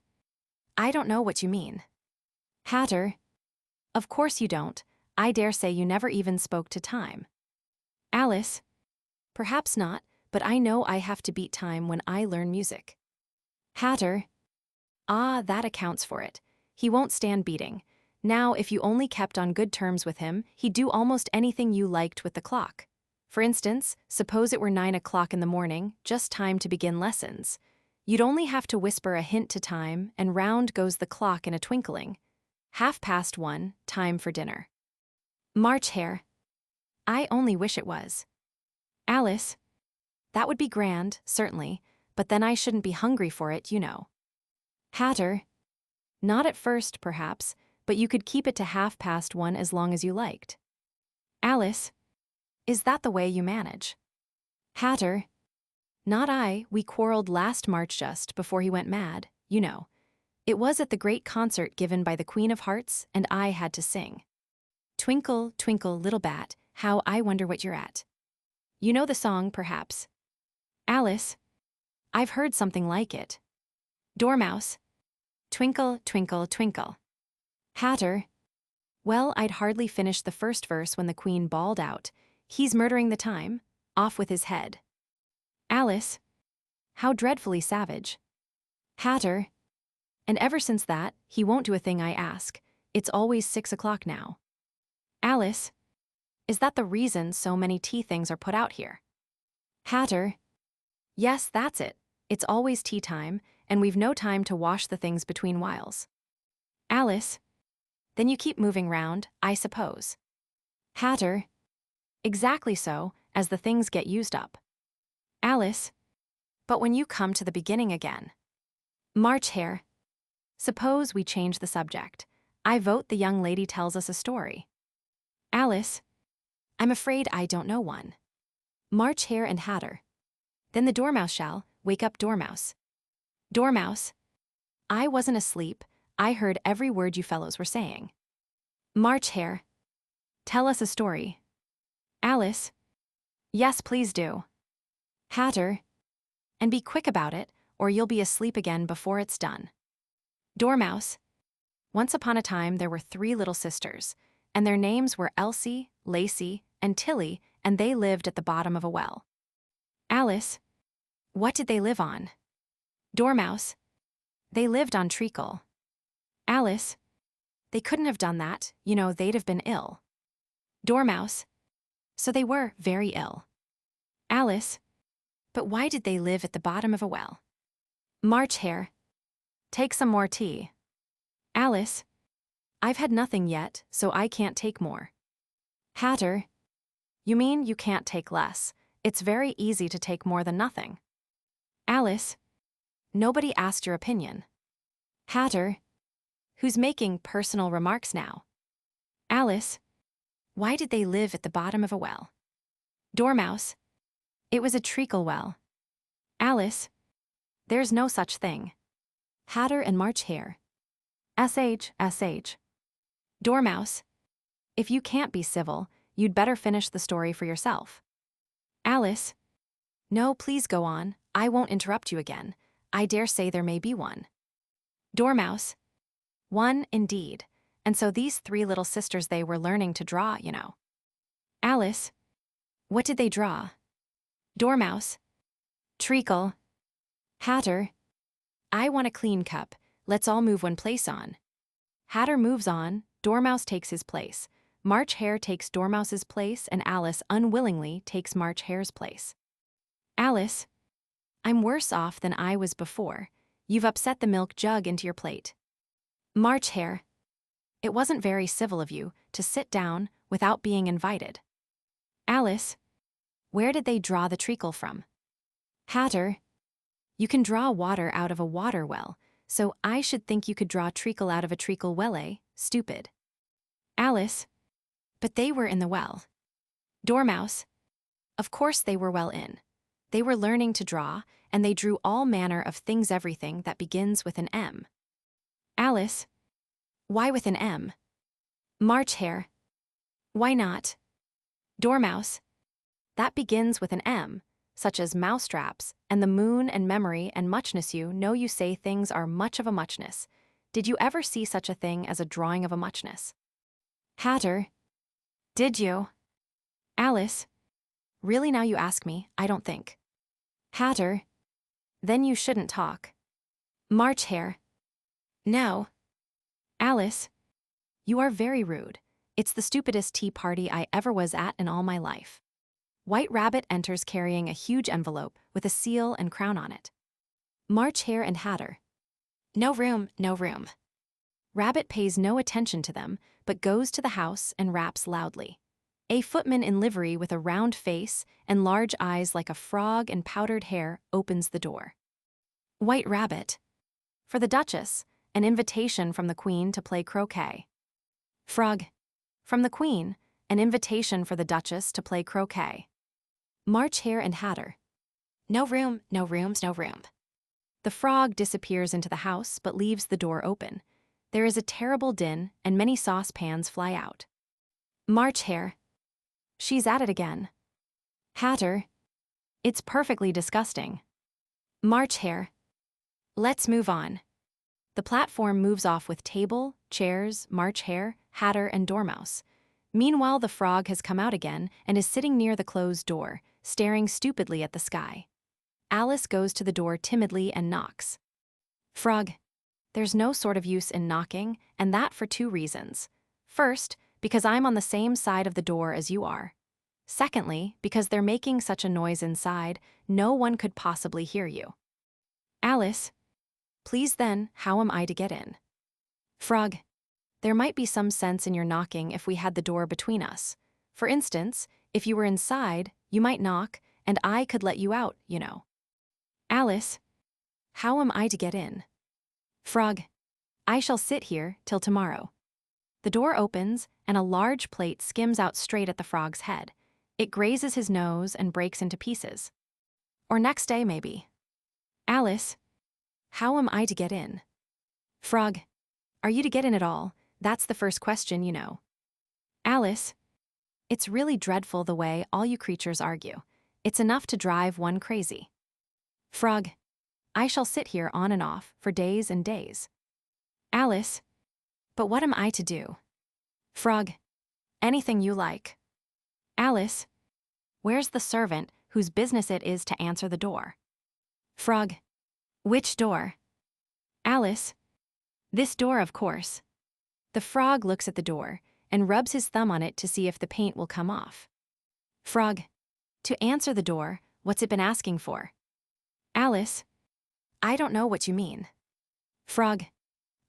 "I don't know what you mean." Hatter. "Of course you don't. I dare say you never even spoke to time." Alice. "Perhaps not, but I know I have to beat time when I learn music." Hatter. "Ah, that accounts for it. He won't stand beating. Now, if you only kept on good terms with him, he'd do almost anything you liked with the clock. For instance, suppose it were 9 o'clock in the morning, just time to begin lessons. You'd only have to whisper a hint to time, and round goes the clock in a twinkling. 1:30, time for dinner." March Hare. "I only wish it was." Alice. "That would be grand, certainly, but then I shouldn't be hungry for it, you know." Hatter. "Not at first, perhaps, but you could keep it to 1:30 as long as you liked." Alice. "Is that the way you manage?" Hatter. Not I, we quarreled last March just before he went mad, you know. It was at the great concert given by the Queen of Hearts, and I had to sing. Twinkle, twinkle, little bat, how I wonder what you're at. You know the song, perhaps? Alice. I've heard something like it. Dormouse. Twinkle, twinkle, twinkle. Hatter. Well, I'd hardly finished the first verse when the Queen bawled out, "He's murdering the time, off with his head." Alice. How dreadfully savage. Hatter. And ever since that, he won't do a thing I ask. It's always 6 o'clock now. Alice. Is that the reason so many tea things are put out here? Hatter. Yes, that's it. It's always tea time, and we've no time to wash the things between whiles. Alice. Then you keep moving round, I suppose. Hatter. Exactly so, as the things get used up. Alice. But when you come to the beginning again. March Hare. Suppose we change the subject. I vote the young lady tells us a story. Alice. I'm afraid I don't know one. March Hare and Hatter. Then the Dormouse shall wake up Dormouse. Dormouse. I wasn't asleep, I heard every word you fellows were saying. March Hare. Tell us a story. Alice. Yes, please do. Hatter. And be quick about it, or you'll be asleep again before it's done. Dormouse. Once upon a time there were 3 little sisters, and their names were Elsie, Lacey, and Tilly, and they lived at the bottom of a well. Alice. What did they live on? Dormouse. They lived on treacle. Alice. They couldn't have done that, you know, they'd have been ill. Dormouse. So they were very ill. Alice. But why did they live at the bottom of a well? March Hare. Take some more tea. Alice. I've had nothing yet, so I can't take more. Hatter. You mean you can't take less? It's very easy to take more than nothing. Alice. Nobody asked your opinion. Hatter. Who's making personal remarks now? Alice. Why did they live at the bottom of a well? Dormouse. It was a treacle well. Alice. There's no such thing. Hatter and March Hare. SH. Dormouse. If you can't be civil, you'd better finish the story for yourself. Alice. No, please go on, I won't interrupt you again. I dare say there may be one. Dormouse. One, indeed. And so these 3 little sisters, they were learning to draw, you know. Alice. What did they draw? Dormouse. Treacle. Hatter. I want a clean cup, let's all move one place on. Hatter moves on, Dormouse takes his place. March Hare takes Dormouse's place, and Alice unwillingly takes March Hare's place. Alice. I'm worse off than I was before. You've upset the milk jug into your plate. March Hare. It wasn't very civil of you to sit down without being invited. Alice. Where did they draw the treacle from? Hatter. You can draw water out of a water well, so I should think you could draw treacle out of a treacle well, eh? Stupid. Alice. But they were in the well. Dormouse. Of course they were well in. They were learning to draw, and they drew all manner of things, everything that begins with an M. Alice. Why with an M? March Hare. Why not? Dormouse. That begins with an M, such as mousetraps, and the moon and memory and muchness. You know, you say things are much of a muchness. Did you ever see such a thing as a drawing of a muchness? Hatter. Did you? Alice. Really, now you ask me, I don't think. Hatter. Then you shouldn't talk. March Hare. No. Alice. You are very rude. It's the stupidest tea party I ever was at in all my life. White Rabbit enters carrying a huge envelope with a seal and crown on it. March Hare and Hatter. No room, no room. Rabbit pays no attention to them, but goes to the house and raps loudly. A footman in livery with a round face and large eyes like a frog and powdered hair opens the door. White Rabbit. For the Duchess, an invitation from the Queen to play croquet. Frog. From the Queen, an invitation for the Duchess to play croquet. March Hare and Hatter. No room, no rooms, no room. The frog disappears into the house but leaves the door open. There is a terrible din and many saucepans fly out. March Hare. She's at it again. Hatter. It's perfectly disgusting. March Hare. Let's move on. The platform moves off with table, chairs, March Hare, Hatter, and Dormouse. Meanwhile, the frog has come out again and is sitting near the closed door, staring stupidly at the sky. Alice goes to the door timidly and knocks. Frog. There's no sort of use in knocking, and that for 2 reasons. First, because I'm on the same side of the door as you are. Secondly, because they're making such a noise inside, no one could possibly hear you. Alice. Please then, how am I to get in? Frog. There might be some sense in your knocking if we had the door between us. For instance, if you were inside, you might knock, and I could let you out, you know. Alice. How am I to get in? Frog. I shall sit here till tomorrow. The door opens, and a large plate skims out straight at the frog's head. It grazes his nose and breaks into pieces. Or next day, maybe. Alice. How am I to get in? Frog. Are you to get in at all? That's the first question, you know. Alice. It's really dreadful the way all you creatures argue. It's enough to drive one crazy. Frog. I shall sit here on and off for days and days. Alice. But what am I to do? Frog. Anything you like. Alice. Where's the servant whose business it is to answer the door? Frog. Which door? Alice. This door, of course. The frog looks at the door and rubs his thumb on it to see if the paint will come off. Frog. To answer the door, what's it been asking for? Alice. I don't know what you mean. Frog.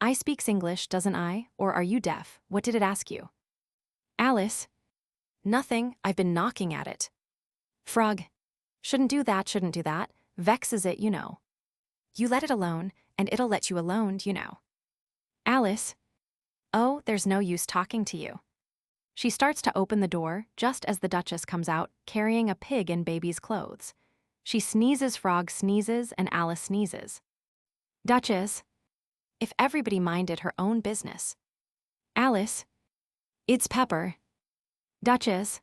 I speaks English, doesn't I? Or are you deaf? What did it ask you? Alice. Nothing, I've been knocking at it. Frog. Shouldn't do that. Vexes it, you know. You let it alone, and it'll let you alone, you know. Alice. Oh, there's no use talking to you. She starts to open the door just as the Duchess comes out, carrying a pig in baby's clothes. She sneezes, Frog sneezes, and Alice sneezes. Duchess. If everybody minded her own business. Alice. It's pepper. Duchess.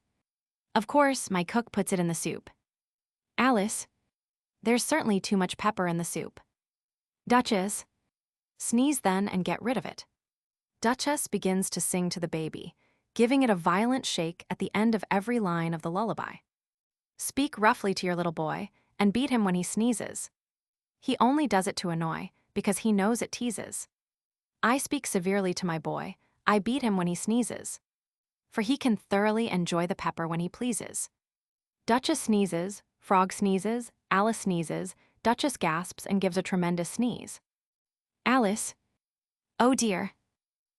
Of course, my cook puts it in the soup. Alice. There's certainly too much pepper in the soup. Duchess. Sneeze then and get rid of it. Duchess begins to sing to the baby, giving it a violent shake at the end of every line of the lullaby. Speak roughly to your little boy and beat him when he sneezes. He only does it to annoy, because he knows it teases. I speak severely to my boy, I beat him when he sneezes. For he can thoroughly enjoy the pepper when he pleases. Duchess sneezes, Frog sneezes, Alice sneezes, Duchess gasps and gives a tremendous sneeze. Alice. Oh dear.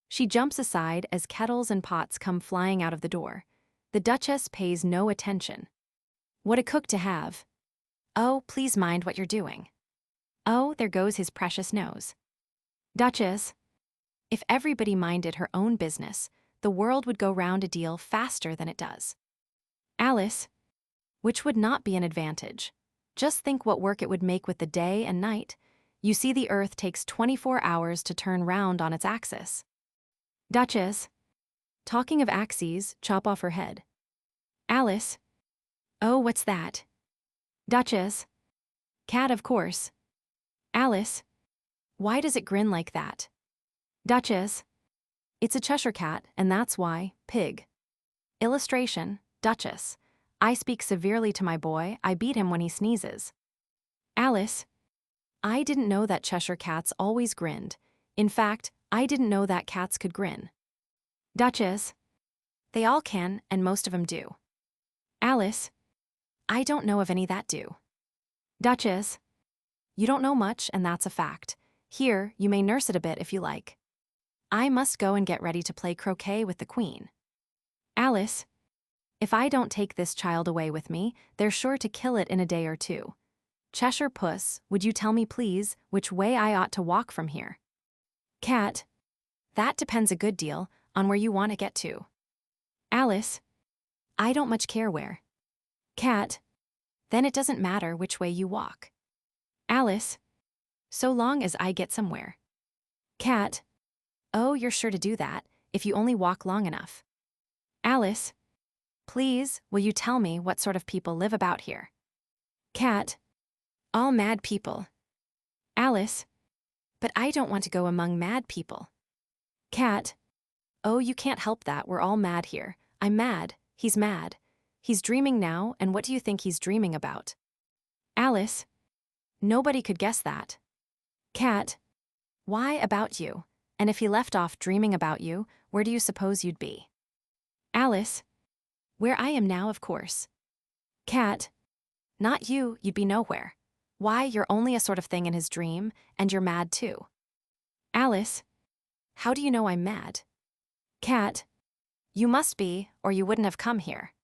She jumps aside as kettles and pots come flying out of the door. The Duchess pays no attention. What a cook to have. Oh, please mind what you're doing. Oh, there goes his precious nose. Duchess. If everybody minded her own business, the world would go round a deal faster than it does. Alice. Which would not be an advantage. Just think what work it would make with the day and night. You see, the earth takes 24 hours to turn round on its axis. Duchess. Talking of axes, chop off her head. Alice. Oh, what's that? Duchess. Cat, of course. Alice. Why does it grin like that? Duchess. It's a Cheshire cat, and that's why. Pig. Illustration, Duchess. I speak severely to my boy, I beat him when he sneezes. Alice. I didn't know that Cheshire cats always grinned. In fact, I didn't know that cats could grin. Duchess. They all can, and most of 'em do. Alice. I don't know of any that do. Duchess. You don't know much, and that's a fact. Here, you may nurse it a bit if you like. I must go and get ready to play croquet with the Queen. Alice. If I don't take this child away with me, they're sure to kill it in a day or two. Cheshire Puss, would you tell me, please, which way I ought to walk from here? Cat. That depends a good deal on where you want to get to. Alice. I don't much care where. Cat. Then it doesn't matter which way you walk. Alice, so long as I get somewhere. Cat, oh, you're sure to do that, if you only walk long enough. Alice, please, will you tell me what sort of people live about here? Cat, all mad people. Alice, but I don't want to go among mad people. Cat, oh, you can't help that, we're all mad here. I'm mad, he's mad. He's dreaming now, and what do you think he's dreaming about? Alice, nobody could guess that. Cat, why about you? And if he left off dreaming about you, where do you suppose you'd be? Alice, where I am now, of course. Cat, not you, you'd be nowhere. Why, you're only a sort of thing in his dream, and you're mad too. Alice, how do you know I'm mad? Cat, you must be, or you wouldn't have come here.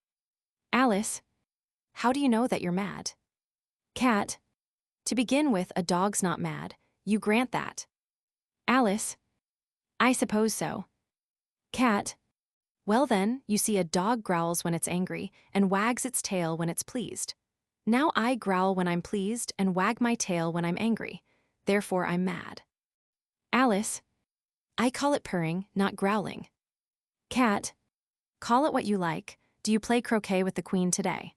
Alice, how do you know that you're mad? Cat, to begin with, a dog's not mad, you grant that. Alice, I suppose so. Cat, well then, you see, a dog growls when it's angry and wags its tail when it's pleased. Now I growl when I'm pleased and wag my tail when I'm angry. Therefore I'm mad. Alice, I call it purring, not growling. Cat, call it what you like. Do you play croquet with the queen today?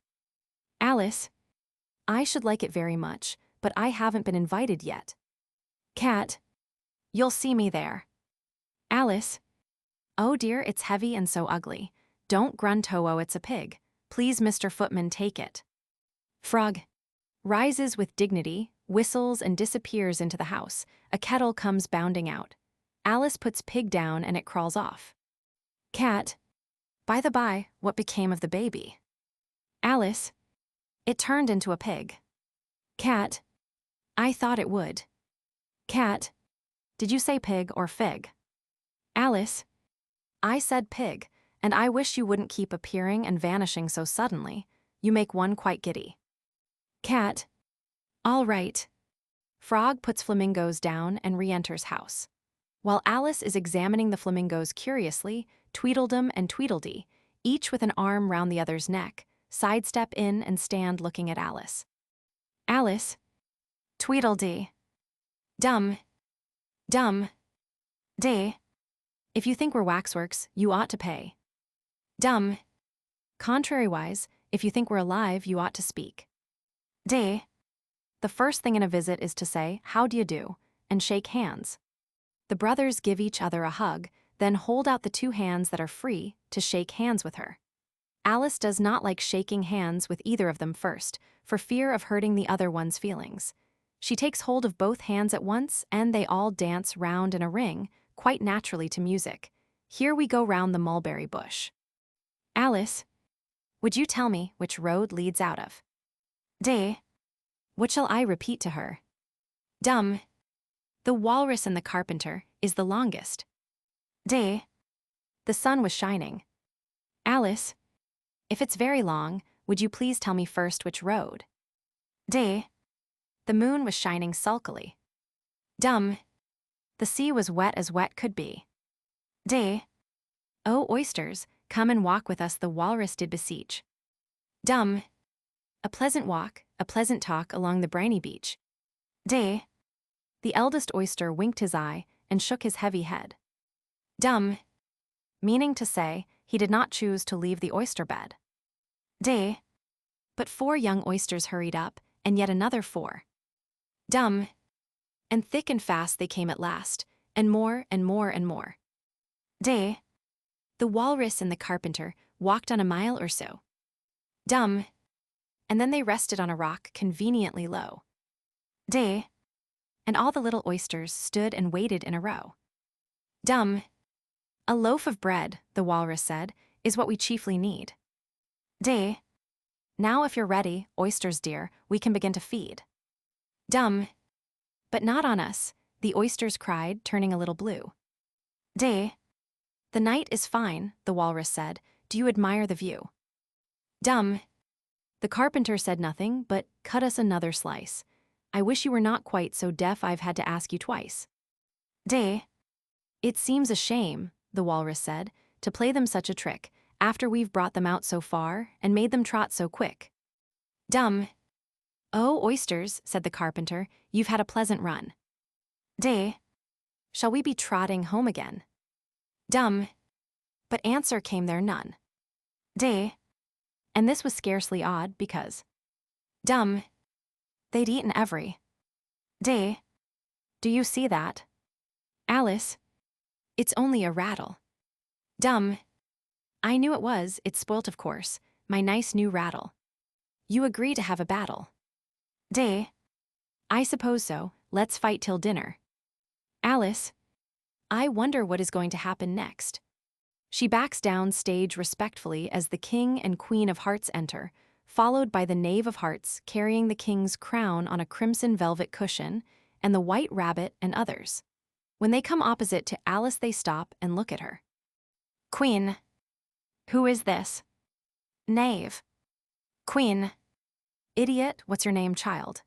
Alice, I should like it very much, but I haven't been invited yet. Cat, you'll see me there. Alice, oh dear, it's heavy and so ugly. Don't grunt, oh, it's a pig. Please, Mr. Footman, take it. Frog rises with dignity, whistles and disappears into the house. A kettle comes bounding out. Alice puts pig down and it crawls off. Cat, by the by, what became of the baby? Alice, it turned into a pig. Cat, I thought it would. Cat, did you say pig or fig? Alice, I said pig, and I wish you wouldn't keep appearing and vanishing so suddenly. You make one quite giddy. Cat, all right. Frog puts flamingos down and re-enters house. While Alice is examining the flamingos curiously, Tweedledum and Tweedledee, each with an arm round the other's neck, sidestep in and stand looking at Alice. Alice, Tweedledee, dumb, dee. If you think we're waxworks, you ought to pay. Dumb. Contrariwise, if you think we're alive, you ought to speak. Dee. The first thing in a visit is to say, how do you do, and shake hands. The brothers give each other a hug, then hold out the two hands that are free to shake hands with her. Alice does not like shaking hands with either of them first, for fear of hurting the other one's feelings. She takes hold of both hands at once, and they all dance round in a ring, quite naturally to music. Here we go round the mulberry bush. Alice, would you tell me which road leads out of? Dee. What shall I repeat to her? Dumb. The walrus and the carpenter is the longest. Dee. The sun was shining. Alice, if it's very long, would you please tell me first which road? Dee. The moon was shining sulkily. Dumb. The sea was wet as wet could be. Dee. Oh, oysters, come and walk with us, the walrus did beseech. Dumb. A pleasant walk, a pleasant talk along the briny beach. Dee. The eldest oyster winked his eye and shook his heavy head. Dumb. Meaning to say, he did not choose to leave the oyster bed. Dee. But 4 young oysters hurried up, and yet another 4. Dumb. And thick and fast they came at last, and more and more and more. Dee. The walrus and the carpenter walked on a mile or so. Dumb. And then they rested on a rock conveniently low. Dee. And all the little oysters stood and waited in a row. Dumb. A loaf of bread, the walrus said, is what we chiefly need. Dee. Now if you're ready, oysters dear, we can begin to feed. Dumb. But not on us, the oysters cried, turning a little blue. Dee. The night is fine, the walrus said. Do you admire the view? Dumb. The carpenter said nothing, but cut us another slice. I wish you were not quite so deaf I've had to ask you twice. Dee. It seems a shame, the walrus said, to play them such a trick, after we've brought them out so far and made them trot so quick. Dumb. Oh, oysters, said the carpenter, you've had a pleasant run. Day. Shall we be trotting home again? Dumb. But answer came there none. Day. And this was scarcely odd, because dumb. They'd eaten every day. Do you see that? Alice. It's only a rattle. Dumb. I knew it was, it's spoilt of course, my nice new rattle. You agree to have a battle. Day. I suppose so, let's fight till dinner. Alice. I wonder what is going to happen next. She backs down stage respectfully as the King and Queen of Hearts enter, followed by the Knave of Hearts carrying the King's crown on a crimson velvet cushion, and the White Rabbit and others. When they come opposite to Alice, they stop and look at her. Queen. Who is this? Knave. Queen. Idiot, what's your name, child?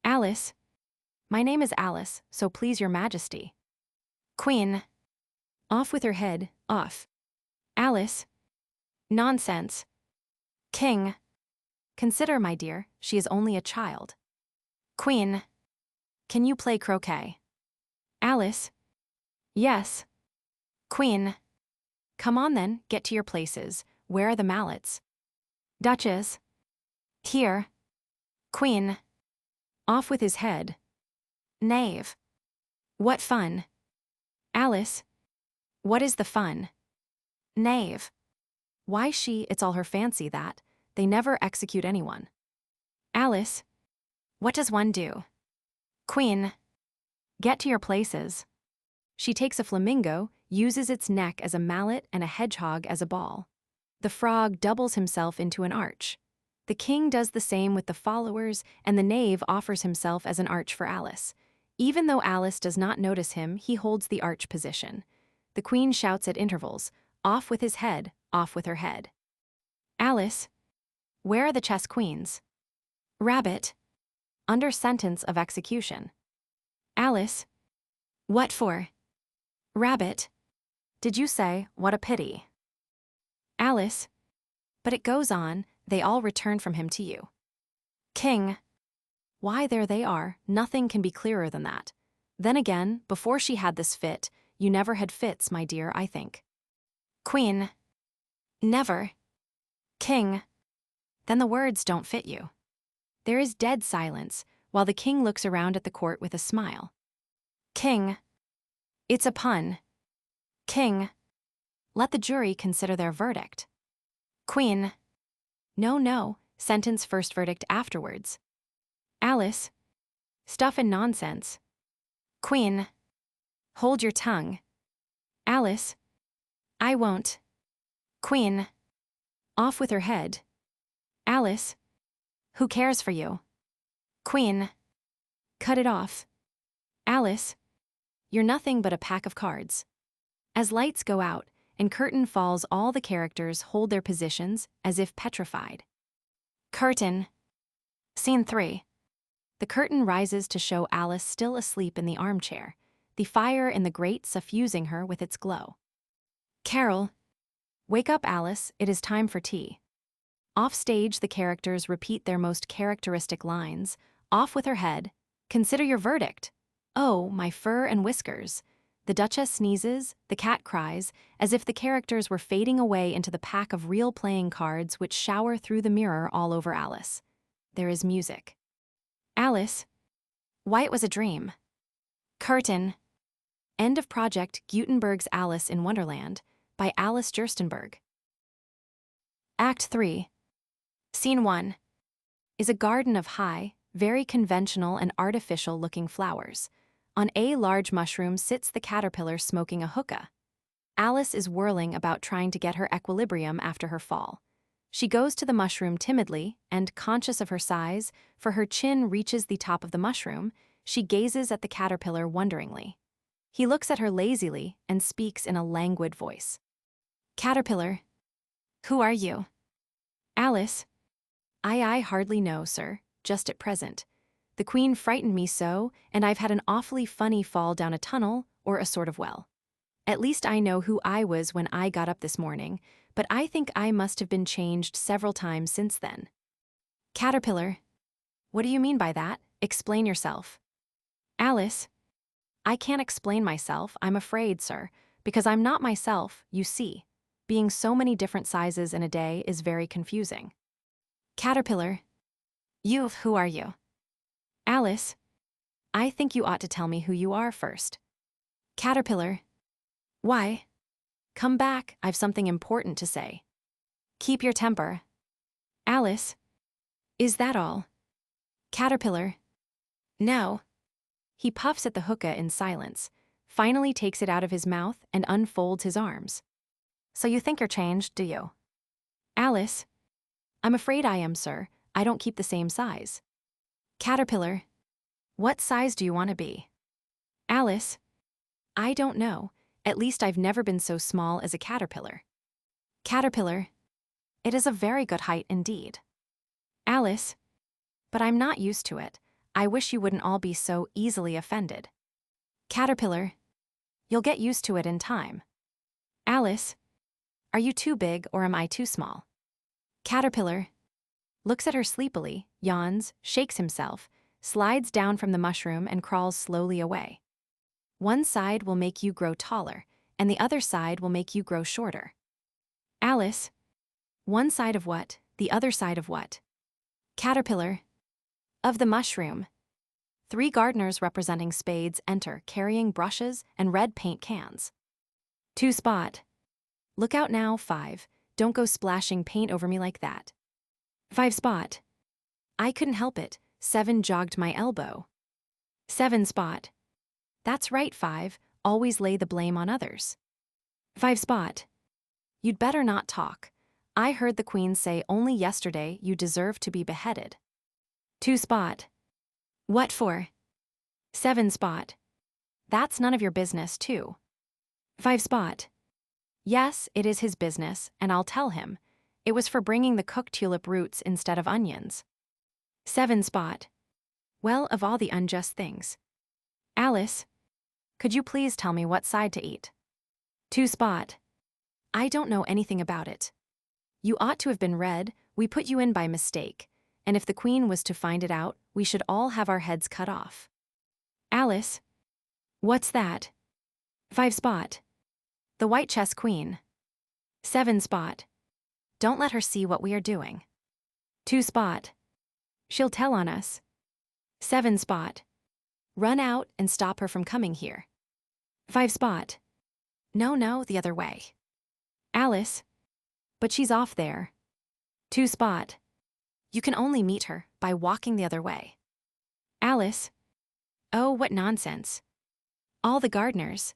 Alice. My name is Alice, so please your majesty. Queen. Off with her head, off. Alice. Nonsense. King. Consider, my dear, she is only a child. Queen. Can you play croquet? Alice. Yes. Queen. Come on then, get to your places. Where are the mallets? Duchess. Here. Queen. Off with his head. Knave. What fun. Alice. What is the fun? Knave. Why it's all her fancy that, they never execute anyone. Alice. What does one do? Queen. Get to your places. She takes a flamingo, uses its neck as a mallet and a hedgehog as a ball. The frog doubles himself into an arch. The king does the same with the followers, and the knave offers himself as an arch for Alice. Even though Alice does not notice him, he holds the arch position. The queen shouts at intervals, off with his head, off with her head. Alice. Where are the chess queens? Rabbit. Under sentence of execution. Alice. What for? Rabbit. Did you say, what a pity? Alice. But it goes on, they all return from him to you. King. Why, there they are, nothing can be clearer than that. Then again, before she had this fit, you never had fits, my dear, I think. Queen. Never. King. Then the words don't fit you. There is dead silence, while the king looks around at the court with a smile. King. It's a pun. King. Let the jury consider their verdict. Queen. No, no, sentence first, verdict afterwards. Alice. Stuff and nonsense. Queen. Hold your tongue. Alice. I won't. Queen. Off with her head. Alice. Who cares for you? Queen. Cut it off. Alice. You're nothing but a pack of cards. As lights go out and curtain falls, all the characters hold their positions as if petrified. Curtain. Scene 3. The curtain rises to show Alice still asleep in the armchair, the fire in the grate suffusing her with its glow. Carroll. Wake up, Alice, it is time for tea. Off stage, the characters repeat their most characteristic lines. Off with her head. Consider your verdict. Oh, my fur and whiskers. The Duchess sneezes, the cat cries, as if the characters were fading away into the pack of real playing cards which shower through the mirror all over Alice. There is music. Alice. Why, it was a dream. Curtain. End of project Gutenberg's Alice in Wonderland by Alice Gerstenberg. Act 3. Scene 1. Is a garden of high, very conventional and artificial-looking flowers. On a large mushroom sits the caterpillar smoking a hookah. Alice is whirling about trying to get her equilibrium after her fall. She goes to the mushroom timidly and, conscious of her size, for her chin reaches the top of the mushroom, she gazes at the caterpillar wonderingly. He looks at her lazily and speaks in a languid voice. Caterpillar. Who are you? Alice. I hardly know, sir, just at present. The queen frightened me so, and I've had an awfully funny fall down a tunnel or a sort of well. At least I know who I was when I got up this morning, but I think I must have been changed several times since then. Caterpillar. What do you mean by that? Explain yourself. Alice, I can't explain myself, I'm afraid, sir, because I'm not myself, you see. Being so many different sizes in a day is very confusing. Caterpillar, who are you? Alice, I think you ought to tell me who you are first. Caterpillar, why? Come back, I've something important to say. Keep your temper. Alice, is that all? Caterpillar, no. He puffs at the hookah in silence, finally takes it out of his mouth and unfolds his arms. So you think you're changed, do you? Alice, I'm afraid I am, sir. I don't keep the same size. Caterpillar, what size do you want to be? Alice, I don't know. At least I've never been so small as a caterpillar. Caterpillar, it is a very good height indeed. Alice, but I'm not used to it. I wish you wouldn't all be so easily offended. Caterpillar, you'll get used to it in time. Alice, are you too big or am I too small? Caterpillar, looks at her sleepily, yawns, shakes himself, slides down from the mushroom and crawls slowly away. One side will make you grow taller, and the other side will make you grow shorter. Alice, one side of what, the other side of what? Caterpillar, of the mushroom. 3 gardeners representing spades enter, carrying brushes and red paint cans. 2 Spot, look out now, 5, don't go splashing paint over me like that. 5 Spot, I couldn't help it, 7 jogged my elbow. 7 Spot, that's right, 5, always lay the blame on others. 5 Spot, you'd better not talk. I heard the Queen say only yesterday you deserve to be beheaded. 2 Spot, what for? 7 Spot, that's none of your business, too. 5 Spot, yes, it is his business, and I'll tell him. It was for bringing the cooked tulip roots instead of onions. 7 Spot, well, of all the unjust things. Alice, could you please tell me what side to eat? 2 Spot, I don't know anything about it. You ought to have been read, we put you in by mistake, and if the Queen was to find it out, we should all have our heads cut off. Alice, what's that? 5 Spot, the White Chess Queen. 7 Spot, don't let her see what we are doing. 2 Spot, she'll tell on us. 7 Spot, run out and stop her from coming here. 5 Spot, no, the other way. Alice, but she's off there. 2 Spot, you can only meet her by walking the other way. Alice, oh, what nonsense. All the gardeners,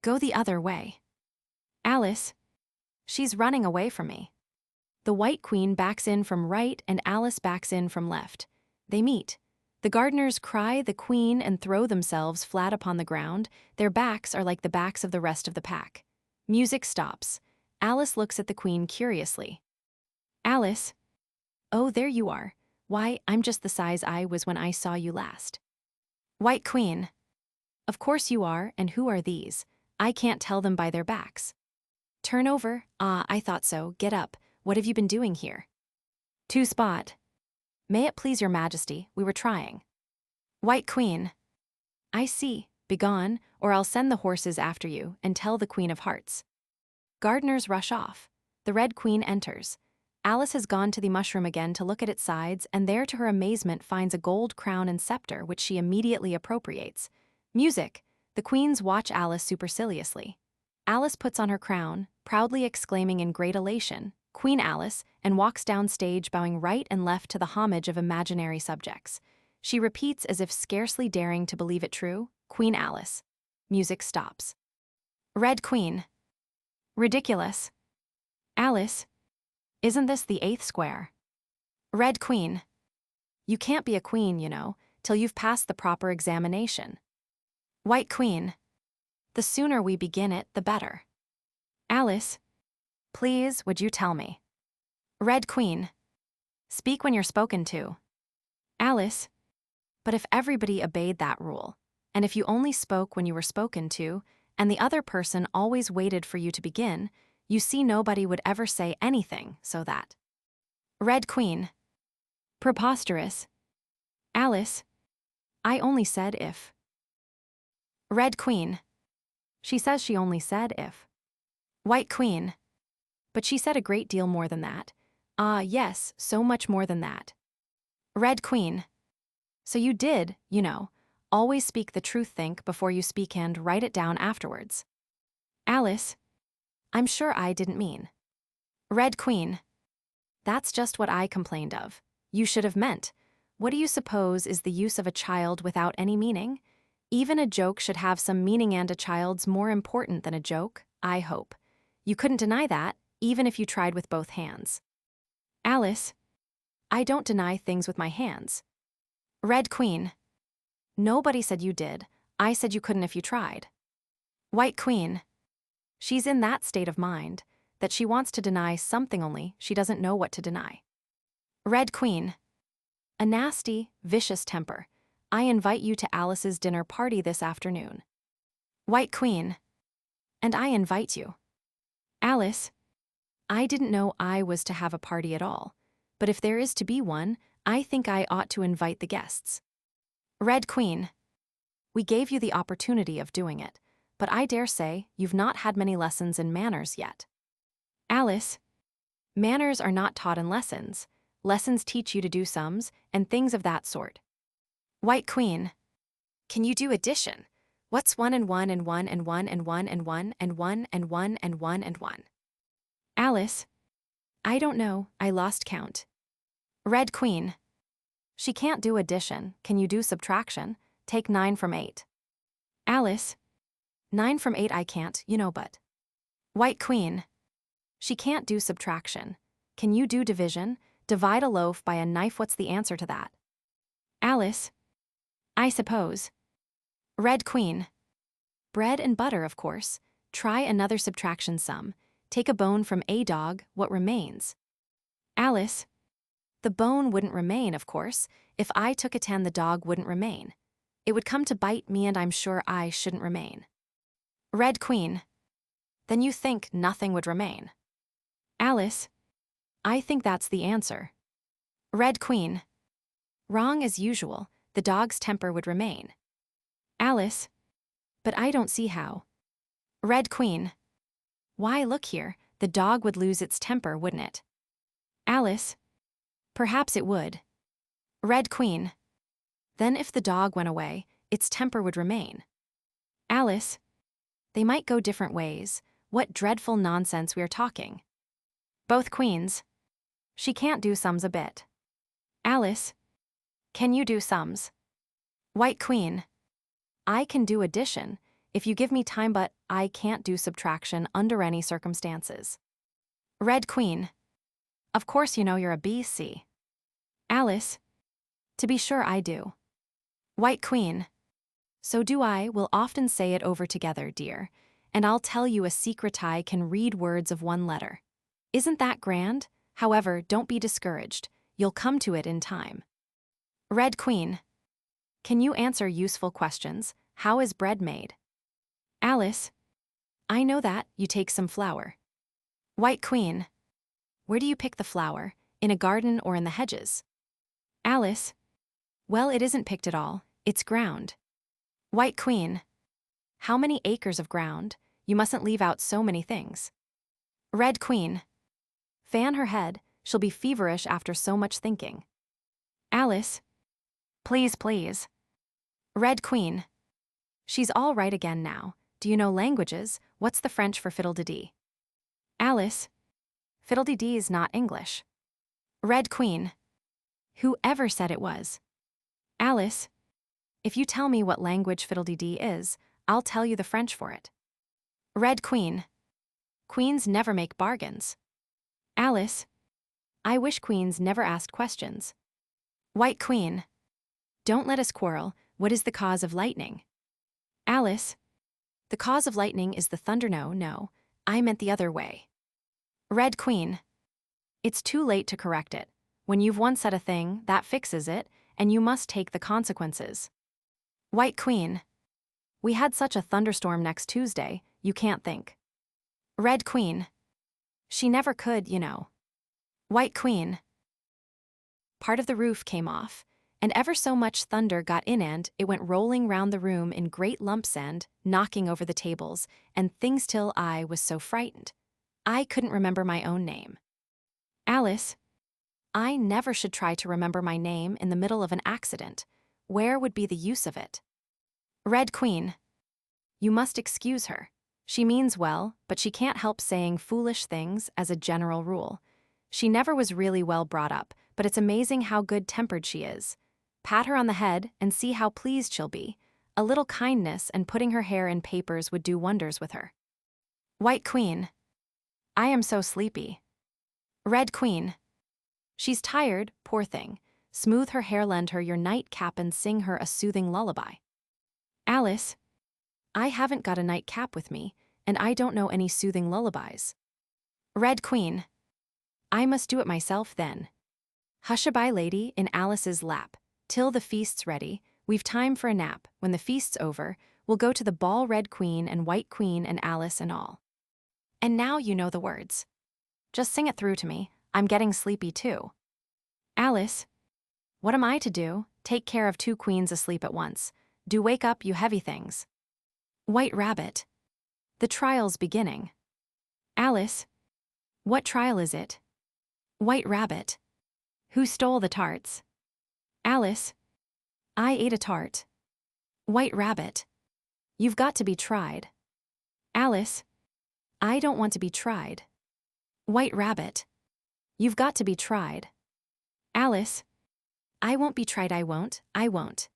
go the other way. Alice, she's running away from me. The White Queen backs in from right and Alice backs in from left. They meet. The gardeners cry the Queen and throw themselves flat upon the ground. Their backs are like the backs of the rest of the pack. Music stops. Alice looks at the Queen curiously. Alice, oh, there you are. Why, I'm just the size I was when I saw you last. White Queen, of course you are, and who are these? I can't tell them by their backs. Turn over, I thought so, get up, what have you been doing here? 2 Spot, may it please your majesty, we were trying. White Queen, I see, begone, or I'll send the horses after you and tell the Queen of Hearts. Gardeners rush off. The Red Queen enters. Alice has gone to the mushroom again to look at its sides, and there to her amazement finds a gold crown and scepter which she immediately appropriates. Music! The queens watch Alice superciliously. Alice puts on her crown, proudly exclaiming in great elation, Queen Alice, and walks down stage bowing right and left to the homage of imaginary subjects. She repeats as if scarcely daring to believe it true, Queen Alice. Music stops. Red Queen. Ridiculous. Alice, isn't this the 8th square? Red Queen. You can't be a queen, you know, till you've passed the proper examination. White Queen. The sooner we begin it, the better. Alice, please, would you tell me? Red Queen. Speak when you're spoken to. Alice, but if everybody obeyed that rule, and if you only spoke when you were spoken to, and the other person always waited for you to begin, you see nobody would ever say anything, so that. Red Queen. Preposterous. Alice, I only said if. Red Queen. She says she only said if. White Queen. But she said a great deal more than that. Ah, yes, so much more than that. Red Queen. So you did, you know. Always speak the truth, think before you speak and write it down afterwards. Alice. I'm sure I didn't mean. Red Queen. That's just what I complained of. You should have meant. What do you suppose is the use of a child without any meaning? Even a joke should have some meaning, and a child's more important than a joke, I hope. You couldn't deny that, even if you tried with both hands. Alice. I don't deny things with my hands. Red Queen. Nobody said you did. I said you couldn't if you tried. White Queen. She's in that state of mind, that she wants to deny something only she doesn't know what to deny. Red Queen. A nasty, vicious temper. I invite you to Alice's dinner party this afternoon. White Queen. And I invite you. Alice. I didn't know I was to have a party at all, but if there is to be one, I think I ought to invite the guests. Red Queen. We gave you the opportunity of doing it, but I dare say you've not had many lessons in manners yet. Alice. Manners are not taught in lessons. Lessons teach you to do sums and things of that sort. White Queen. Can you do addition? What's 1 and 1 and 1 and 1 and 1 and 1 and 1 and 1 and 1 and 1? Alice. I don't know, I lost count. Red Queen. She can't do addition. Can you do subtraction? Take 9 from 8. Alice. 9 from 8 I can't, you know, but. White Queen. She can't do subtraction. Can you do division? Divide a loaf by a knife. What's the answer to that? Alice. I suppose. Red Queen. Bread and butter, of course. Try another subtraction sum. Take a bone from a dog, what remains? Alice. The bone wouldn't remain, of course. If I took a 10, the dog wouldn't remain. It would come to bite me, and I'm sure I shouldn't remain. Red Queen. Then you think nothing would remain. Alice. I think that's the answer. Red Queen. Wrong as usual. The dog's temper would remain. Alice. But I don't see how. Red Queen. Why, look here, the dog would lose its temper, wouldn't it? Alice. Perhaps it would. Red Queen. Then if the dog went away, its temper would remain. Alice. They might go different ways. What dreadful nonsense we are talking. Both queens. She can't do sums a bit. Alice. Can you do sums? White Queen. I can do addition, if you give me time, but I can't do subtraction under any circumstances. Red Queen. Of course you know you're a BC. Alice. To be sure I do. White Queen. So do I. We'll often say it over together, dear, and I'll tell you a secret. I can read words of one letter. Isn't that grand? However, don't be discouraged. You'll come to it in time. Red Queen. Can you answer useful questions? How is bread made? Alice. I know that. You take some flour. White Queen. Where do you pick the flour? In a garden or in the hedges? Alice. Well, it isn't picked at all. It's ground. White Queen. How many acres of ground? You mustn't leave out so many things. Red Queen. Fan her head. She'll be feverish after so much thinking. Alice. Please, please. Red Queen. She's all right again now. Do you know languages? What's the French for fiddle-de-dee? Alice. Fiddle-de-dee's not English. Red Queen. Who ever said it was? Alice. If you tell me what language fiddle-de-dee is, I'll tell you the French for it. Red Queen. Queens never make bargains. Alice. I wish queens never asked questions. White Queen. Don't let us quarrel. What is the cause of lightning? Alice. The cause of lightning is the thunder. No, no, I meant the other way. Red Queen. It's too late to correct it. When you've once said a thing, that fixes it, and you must take the consequences. White Queen. We had such a thunderstorm next Tuesday, you can't think. Red Queen. She never could, you know. White Queen. Part of the roof came off, and ever so much thunder got in and it went rolling round the room in great lumps and, knocking over the tables, and things till I was so frightened. I couldn't remember my own name. Alice, I never should try to remember my name in the middle of an accident. Where would be the use of it? Red Queen. You must excuse her. She means well, but she can't help saying foolish things as a general rule. She never was really well brought up, but it's amazing how good-tempered she is. Pat her on the head and see how pleased she'll be. A little kindness and putting her hair in papers would do wonders with her. White Queen. I am so sleepy. Red Queen. She's tired, poor thing. Smooth her hair, lend her your nightcap and sing her a soothing lullaby. Alice. I haven't got a nightcap with me, and I don't know any soothing lullabies. Red Queen. I must do it myself then. Hush-a-bye, lady, in Alice's lap. Till the feast's ready, we've time for a nap. When the feast's over, we'll go to the ball. Red Queen and White Queen and Alice and all. And now you know the words. Just sing it through to me. I'm getting sleepy too. Alice. What am I to do? Take care of two queens asleep at once. Do wake up, you heavy things. White Rabbit. The trial's beginning. Alice. What trial is it? White Rabbit. Who stole the tarts? Alice. I ate a tart. White Rabbit. You've got to be tried. Alice. I don't want to be tried. White Rabbit. You've got to be tried. Alice. I won't be tried, I won't.